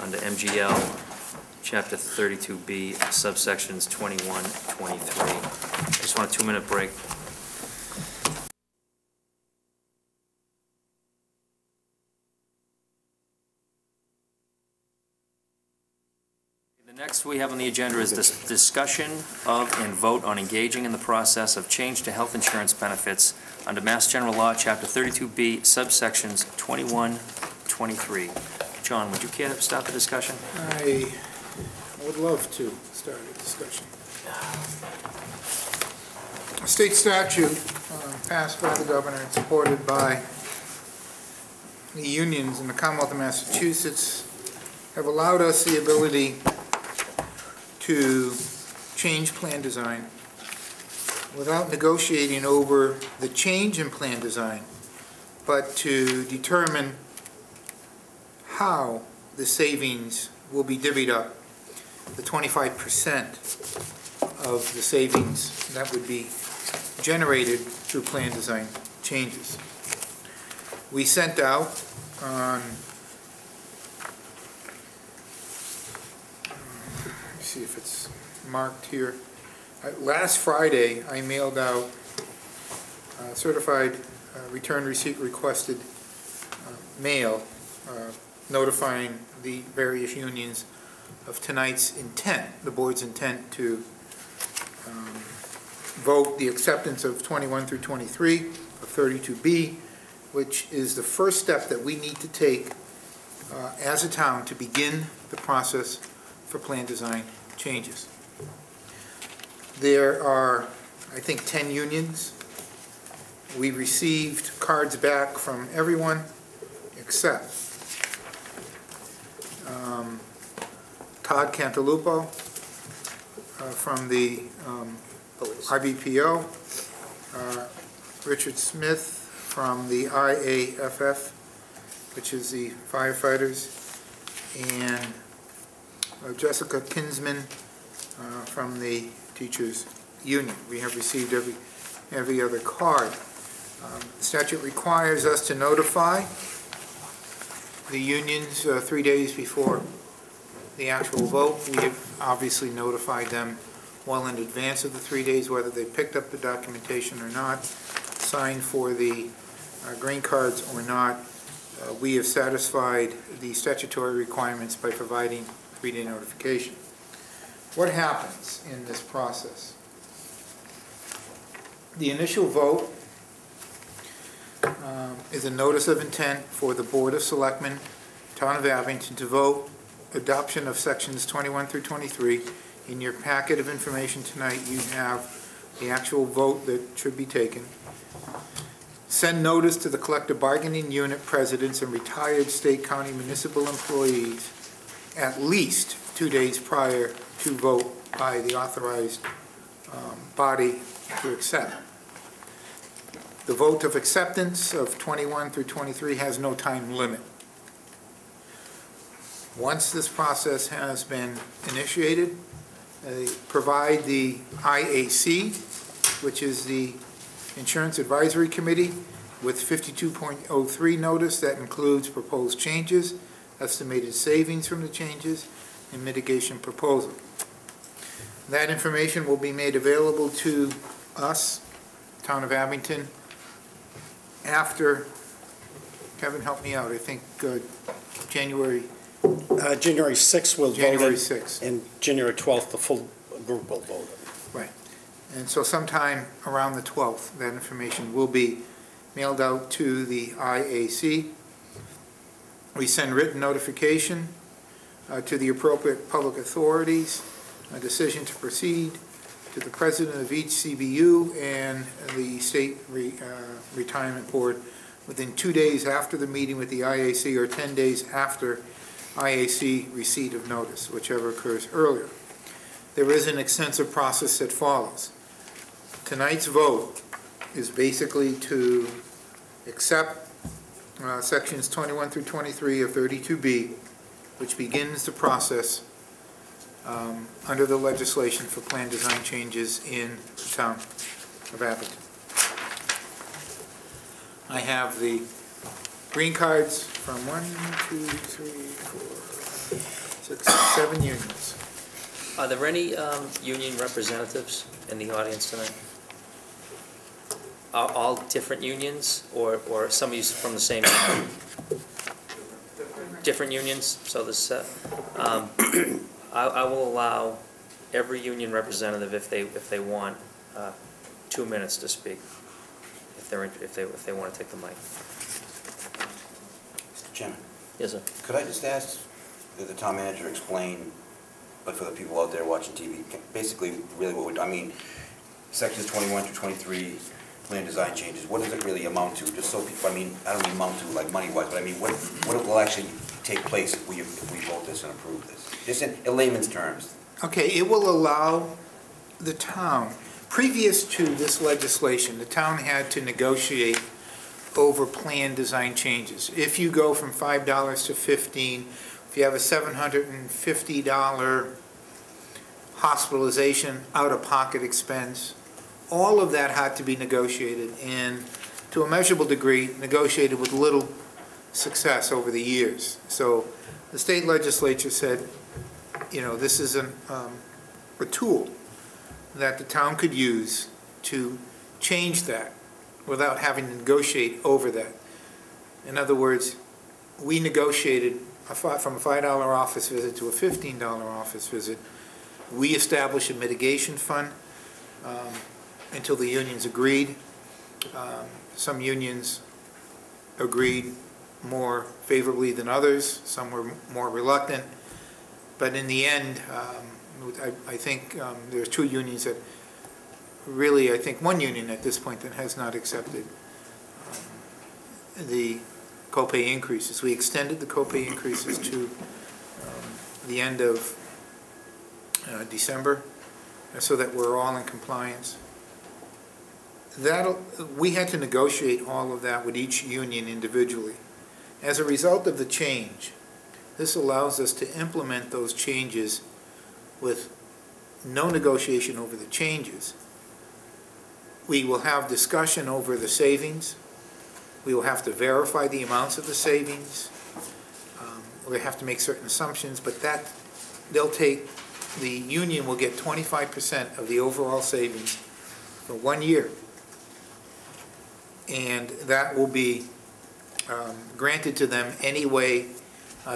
under MGL, Chapter 32B, subsections 21, 23. Just want a 2-minute break. The next we have on the agenda is this discussion of and vote on engaging in the process of change to health insurance benefits under Mass General Law, Chapter 32B, subsections 21, 23. John, would you care to start the discussion? I would love to start a discussion. A state statute passed by the governor and supported by the unions in the Commonwealth of Massachusetts have allowed us the ability to change plan design without negotiating over the change in plan design, but to determine how the savings will be divvied up, the 25% of the savings that would be generated through plan design changes. We sent out on, see if it's marked here. Last Friday, I mailed out certified return receipt requested mail notifying the various unions of tonight's intent, the board's intent to vote the acceptance of 21 through 23 of 32B, which is the first step that we need to take as a town to begin the process for plan design changes. There are, I think, 10 unions. We received cards back from everyone except Todd Cantalupo from the IBPO, Richard Smith from the IAFF, which is the firefighters, and Jessica Kinsman from the teachers union. We have received every other card. Statute requires us to notify the unions 3 days before the actual vote. We have obviously notified them well in advance of the 3 days, whether they picked up the documentation or not, signed for the green cards or not. We have satisfied the statutory requirements by providing 3-day notification. What happens in this process? The initial vote is a notice of intent for the Board of Selectmen, Town of Abington, to vote adoption of sections 21 through 23. In your packet of information tonight, you have the actual vote that should be taken. Send notice to the collective bargaining unit presidents and retired state, county, municipal employees at least 2 days prior to vote by the authorized body to accept. The vote of acceptance of 21 through 23 has no time limit. Once this process has been initiated, provide the IAC, which is the Insurance Advisory Committee, with 52.03 notice that includes proposed changes, estimated savings from the changes, and mitigation proposal. That information will be made available to us, Town of Abington, after, Kevin, help me out, I think January 6th will vote. January 6th. And January 12th, the full group will vote. Right. And so sometime around the 12th, that information will be mailed out to the IAC. We send written notification to the appropriate public authorities, a decision to proceed to the president of each CBU and the state retirement board within 2 days after the meeting with the IAC or 10 days after IAC receipt of notice, whichever occurs earlier. There is an extensive process that follows. Tonight's vote is basically to accept sections 21 through 23 of 32B, which begins the process under the legislation for plan design changes in the town of Abington. I have the green cards from 1, 2, 3, 4, 6, 7 unions. Are there any union representatives in the audience tonight? Are all different unions, or some of you from the same union? Different unions? So this, I will allow every union representative, if they want, 2 minutes to speak, if they want to take the mic. Mr. Chairman? Yes, sir. Could I just ask that the town manager explain, but for the people out there watching TV, basically really what I mean, sections 21 to 23, plan design changes, what does it really amount to? Just so people, I mean, I don't mean amount to like money-wise, but I mean, what will actually take place if we vote this and approve this? Just in layman's terms. Okay, it will allow the town, previous to this legislation, the town had to negotiate over plan design changes. If you go from $5 to $15, if you have a $750 hospitalization out-of-pocket expense, all of that had to be negotiated, and to a measurable degree, negotiated with little success over the years. So the state legislature said, this is a tool that the town could use to change that without having to negotiate over that. In other words, we negotiated from a $5 office visit to a $15 office visit. We established a mitigation fund until the unions agreed. Some unions agreed more favorably than others. Some were more reluctant. But in the end, I think there's two unions that really, I think one union at this point that has not accepted the copay increases. We extended the copay increases to the end of December so that we're all in compliance. We had to negotiate all of that with each union individually. As a result of the change, this allows us to implement those changes with no negotiation over the changes. We will have discussion over the savings. We will have to verify the amounts of the savings. We have to make certain assumptions, but the union will get 25% of the overall savings for 1 year. And that will be granted to them any way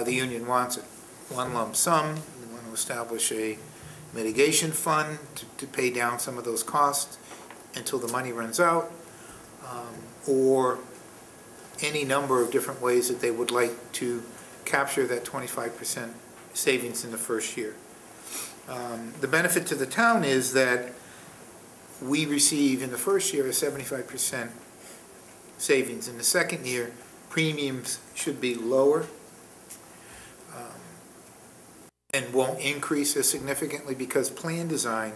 the union wants it. One lump sum. We want to establish a mitigation fund to pay down some of those costs until the money runs out, or any number of different ways that they would like to capture that 25% savings in the first year. The benefit to the town is that we receive in the first year a 75% savings. In the second year, premiums should be lower and won't increase as significantly because plan design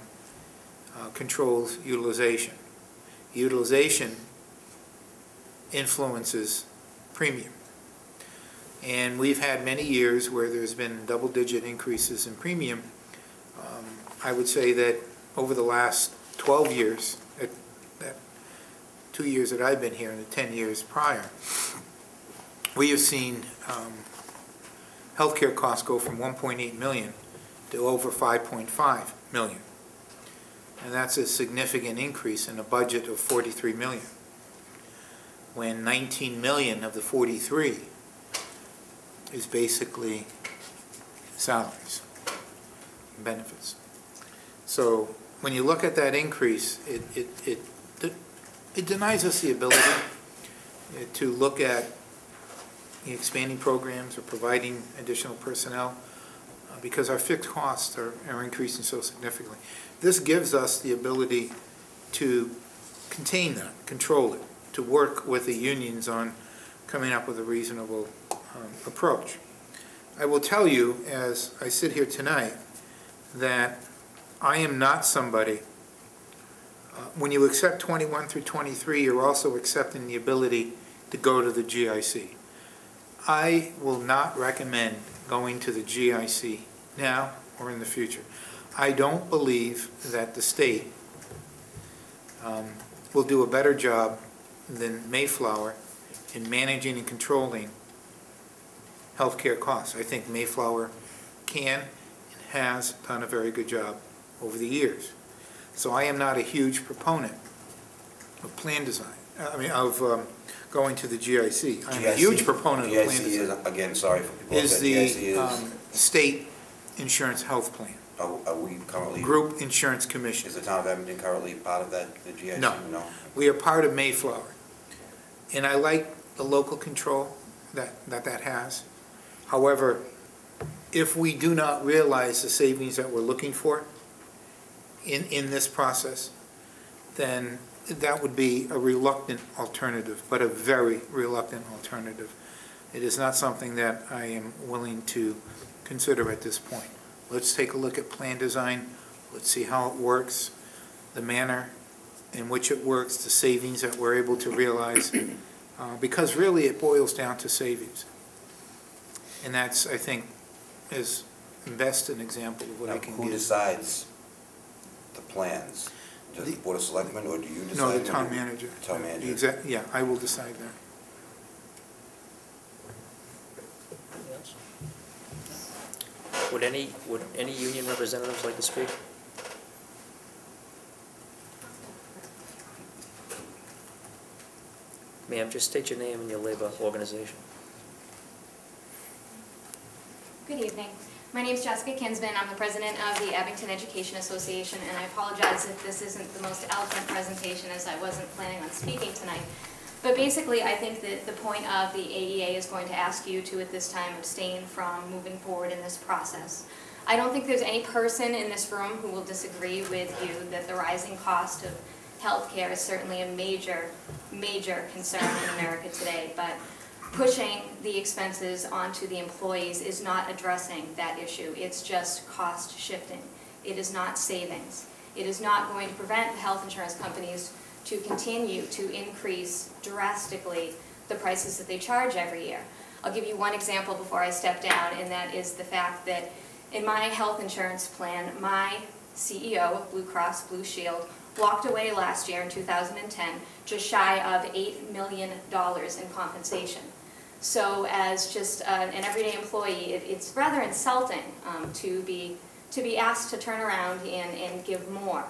controls utilization. Utilization influences premium. And we've had many years where there's been double-digit increases in premium. I would say that over the last 12 years, that 2 years that I've been here and the 10 years prior, we have seen healthcare costs go from 1.8 million to over 5.5 million. And that's a significant increase in a budget of 43 million. When 19 million of the 43 is basically salaries, benefits. So when you look at that increase, it denies us the ability to look at expanding programs or providing additional personnel because our fixed costs are increasing so significantly. This gives us the ability to contain that, control it, to work with the unions on coming up with a reasonable approach. I will tell you, as I sit here tonight, that I am not somebody, when you accept 21 through 23, you're also accepting the ability to go to the GIC. I will not recommend going to the GIC now or in the future. I don't believe that the state will do a better job than Mayflower in managing and controlling healthcare costs. I think Mayflower can and has done a very good job over the years. So I am not a huge proponent of plan design, of going to the GIC. I'm a huge proponent of plan design. GIC is, again, sorry for people. Is the state insurance health plan. Are we currently? Group Insurance Commission. Is the town of Abington currently part of that, the GIC? No. We are part of Mayflower. And I like the local control that has. However, if we do not realize the savings that we're looking for in this process, then that would be a reluctant alternative, but a very reluctant alternative. It is not something that I am willing to consider at this point. Let's take a look at plan design. Let's see how it works, the manner in which it works, the savings that we're able to realize, because really it boils down to savings. And that's, I think, is best an example of what I can give. Who decides the plans? Does the Board of Selectmen, or do you decide? No, the town manager. Town manager. Yeah, I will decide that. Would any union representatives like to speak? Ma'am, just state your name and your labor organization. Good evening. My name is Jessica Kinsman. I'm the president of the Abington Education Association, and I apologize if this isn't the most eloquent presentation, as I wasn't planning on speaking tonight. But basically, I think that the point of the AEA is going to ask you to, at this time, abstain from moving forward in this process. I don't think there's any person in this room who will disagree with you that the rising cost of healthcare is certainly a major, major concern in America today, but pushing the expenses onto the employees is not addressing that issue. It's just cost shifting. It is not savings. It is not going to prevent the health insurance companies to continue to increase drastically the prices that they charge every year. I'll give you one example before I step down, and that is the fact that in my health insurance plan, my CEO of Blue Cross Blue Shield walked away last year in 2010 just shy of $8 million in compensation. So as just an everyday employee, it's rather insulting to be asked to turn around and give more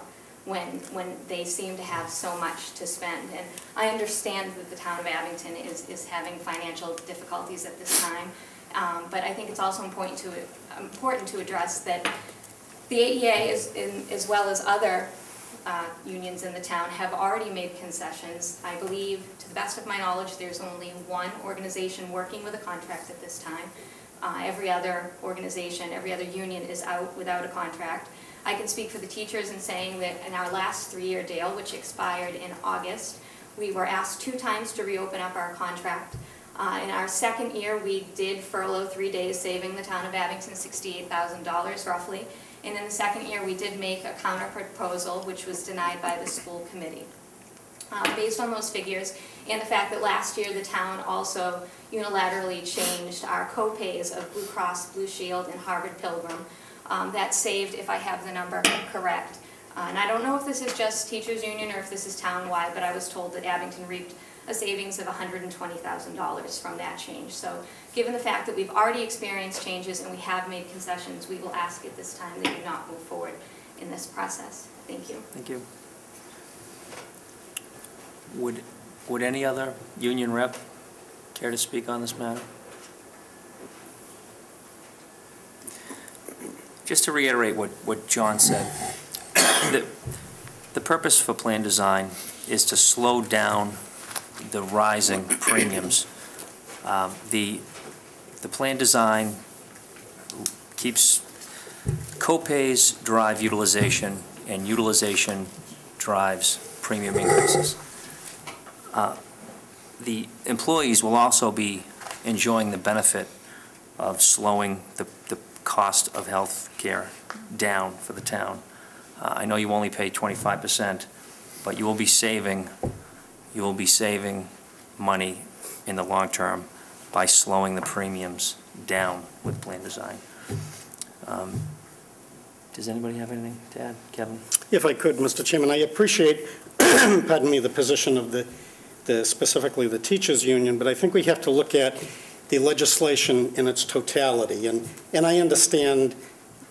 when they seem to have so much to spend. And I understand that the town of Abington is having financial difficulties at this time, but I think it's also important to address that the AEA, as well as other unions in the town, have already made concessions. I believe, to the best of my knowledge, there's only one organization working with a contract at this time. Every other organization, every other union is out without a contract. I can speak for the teachers in saying that in our last 3-year deal, which expired in August, we were asked 2 times to reopen up our contract. In our second year, we did furlough 3 days, saving the town of Abington $68,000 roughly. And in the second year, we did make a counter proposal, which was denied by the school committee. Based on those figures, and the fact that last year the town also unilaterally changed our co-pays of Blue Cross Blue Shield and Harvard Pilgrim, that saved, if I have the number correct, and I don't know if this is just teachers union or if this is town-wide, but I was told that Abington reaped a savings of $120,000 from that change. So given the fact that we've already experienced changes and we have made concessions, we will ask at this time that you not move forward in this process. Thank you. Thank you. Would any other union rep care to speak on this matter? Just to reiterate what John said, the purpose for plan design is to slow down the rising premiums. The plan design keeps co-pays drive utilization, and utilization drives premium increases. The employees will also be enjoying the benefit of slowing the cost of health care down for the town. I know you only pay 25%, but you will be saving money in the long term by slowing the premiums down with plan design. Does anybody have anything to add? Kevin? If I could, Mr. Chairman, I appreciate, pardon me, the position of specifically the teachers union, but I think we have to look at the legislation in its totality. And I understand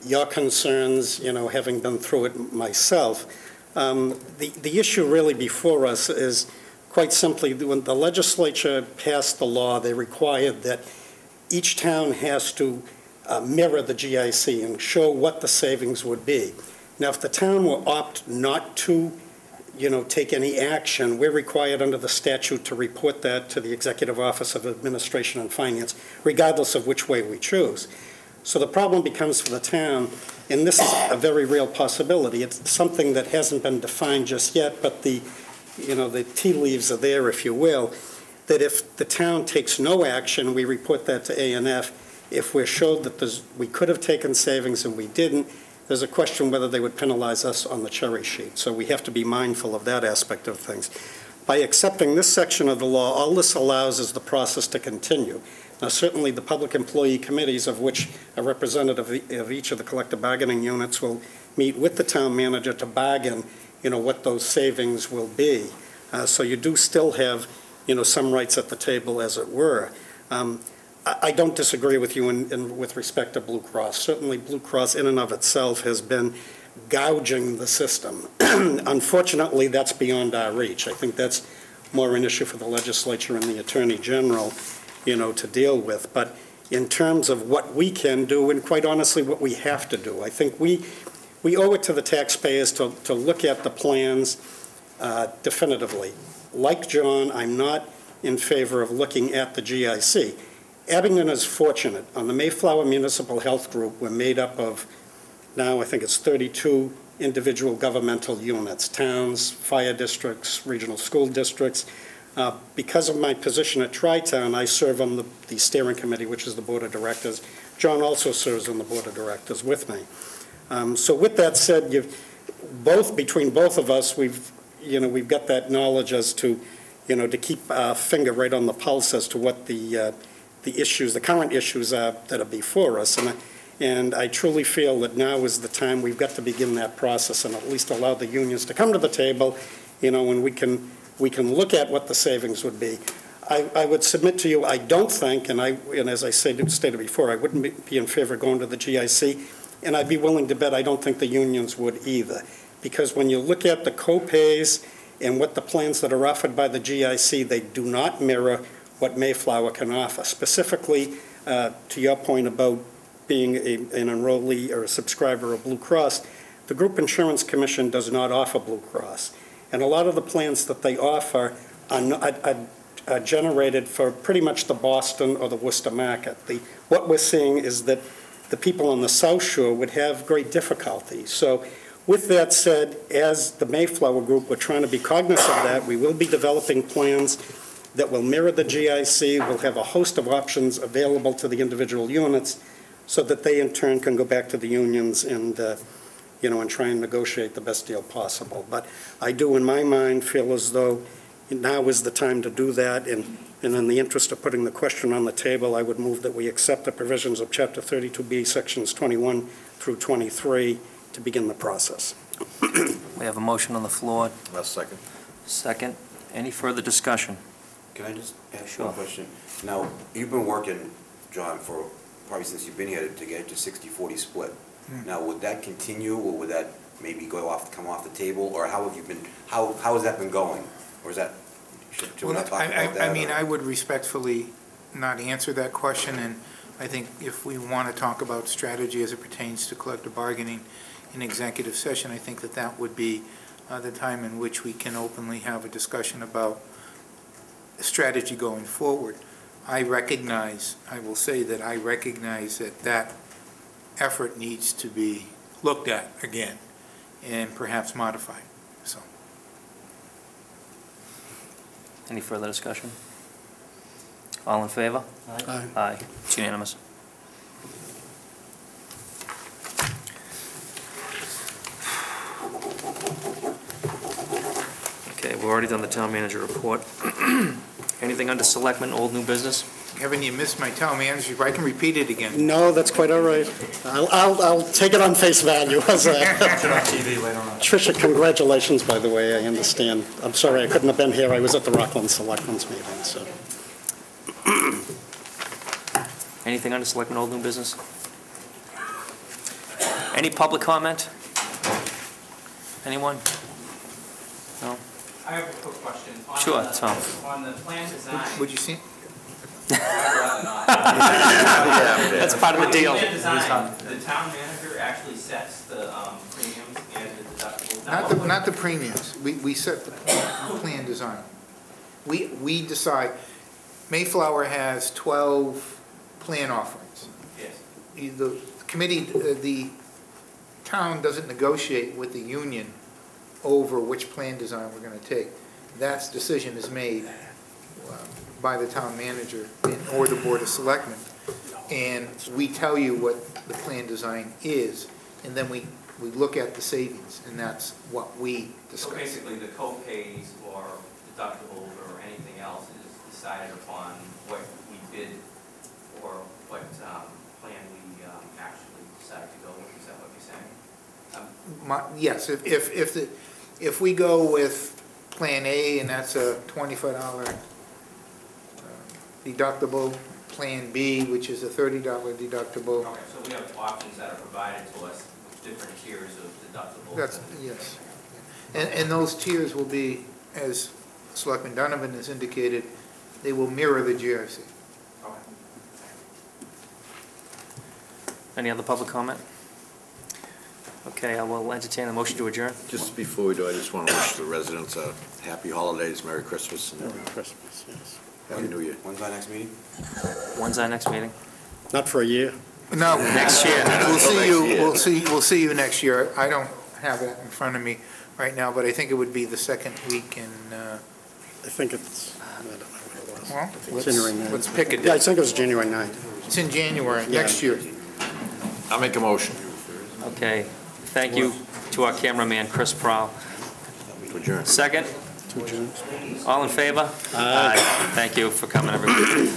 your concerns, having been through it myself. The issue really before us is quite simply, when the legislature passed the law, they required that each town has to mirror the GIC and show what the savings would be. Now, if the town will opt not to take any action, we're required under the statute to report that to the Executive Office of Administration and Finance, regardless of which way we choose. So the problem becomes for the town, and this is a very real possibility. It's something that hasn't been defined just yet, but the tea leaves are there, if you will, that if the town takes no action, we report that to A&F. If we're showed that we could have taken savings and we didn't, there's a question whether they would penalize us on the cherry sheet. So we have to be mindful of that aspect of things. By accepting this section of the law, all this allows is the process to continue. Now, certainly the public employee committees, of which a representative of each of the collective bargaining units will meet with the town manager to bargain, what those savings will be. So you do still have, some rights at the table, as it were. I don't disagree with you with respect to Blue Cross. Certainly, Blue Cross in and of itself has been gouging the system. Unfortunately, that's beyond our reach. I think that's more an issue for the legislature and the Attorney General, to deal with. But in terms of what we can do, and quite honestly, what we have to do, I think we owe it to the taxpayers to look at the plans definitively. Like John, I'm not in favor of looking at the GIC. Abington is fortunate. On the Mayflower Municipal Health Group, we're made up of, now I think it's 32 individual governmental units, towns, fire districts, regional school districts. Because of my position at Tri-Town, I serve on the steering committee, which is the board of directors. John also serves on the board of directors with me. So with that said, between both of us, we've got that knowledge as to, to keep our finger right on the pulse as to what the current issues are that are before us. And I truly feel that now is the time we've got to begin that process and at least allow the unions to come to the table, and we can look at what the savings would be. I would submit to you, I don't think, and as I stated before, I wouldn't be in favor of going to the GIC, and I'd be willing to bet I don't think the unions would either. Because when you look at the co-pays and what the plans that are offered by the GIC, they do not mirror what Mayflower can offer. Specifically, to your point about being an enrollee or a subscriber of Blue Cross, the Group Insurance Commission does not offer Blue Cross. And a lot of the plans that they offer are generated for pretty much the Boston or the Worcester market. What we're seeing is that the people on the South Shore would have great difficulty. So with that said, as the Mayflower Group, we're trying to be cognizant of that. We will be developing plans that will mirror the GIC. We'll have a host of options available to the individual units so that they in turn can go back to the unions and and try and negotiate the best deal possible. But I do, in my mind, feel as though now is the time to do that, and in the interest of putting the question on the table, I would move that we accept the provisions of Chapter 32B, Sections 21 through 23, to begin the process. We have a motion on the floor. Last second. Second. Any further discussion? Can I just ask Sure. one question? Now, you've been working, John, for probably since you've been here to get to 60-40 split. Now, would that continue, or would that maybe come off the table, or how has that been going? Or is that, should we not talk about that? I mean, I would respectfully not answer that question, and I think if we want to talk about strategy as it pertains to collective bargaining in executive session, I think that would be the time in which we can openly have a discussion about strategy going forward. I will say that I recognize that effort needs to be looked at again and perhaps modified. So, Any further discussion? All in favor? Aye. Aye. It's unanimous. Okay, we've already done the town manager report. Anything under selectmen, old, new business? Kevin, you missed my town manager. I can repeat it again. No, that's quite all right. I'll take it on face value. How's that? Watch it on TV later on. Tricia, congratulations, by the way. I understand. I'm sorry I couldn't have been here. I was at the Rockland Selectmen's meeting, so. Anything under selectmen, old, new business? Any public comment? Anyone? No? I have a quick question. Sure, Tom. On the plan design. Would you see? That's part of the deal. On the plan design, the town manager actually sets the premiums and the deductibles. Not the premiums. We set the plan design. We decide. Mayflower has 12 plan offerings. Yes. The committee, the town doesn't negotiate with the union over which plan design we're going to take. That decision is made by the town manager or the board of selectmen, and we tell you what the plan design is, and then we look at the savings, and that's what we discuss. So basically, the co-pays or deductibles or anything else is decided upon what we bid or what plan we actually decide to go with. Is that what you're saying? Yes, if we go with Plan A and that's a $25 deductible, Plan B, which is a $30 deductible. Okay, so we have options that are provided to us with different tiers of deductibles. That's, yes. And those tiers will be, as Selectman Donovan has indicated, they will mirror the GRC. Okay. Any other public comment? Okay, I will entertain a motion to adjourn. Just before we do, I just want to wish the residents a happy holidays, Merry Christmas, and Merry Christmas, yes. Happy New Year. When's our next meeting? When's our next meeting? Not for a year. No. Next year. We'll see you next year. I don't have that in front of me right now, but I think it would be the second week in, I think it's, I don't know what it was. well, January 9th. let's pick a Yeah, I date. think it was January 9th. It's in January, Yeah. next year. I'll make a motion Okay, thank you to our cameraman, Chris Prowl. to adjourn. Second? To adjourn. All in favor? Aye. Thank you for coming, everyone.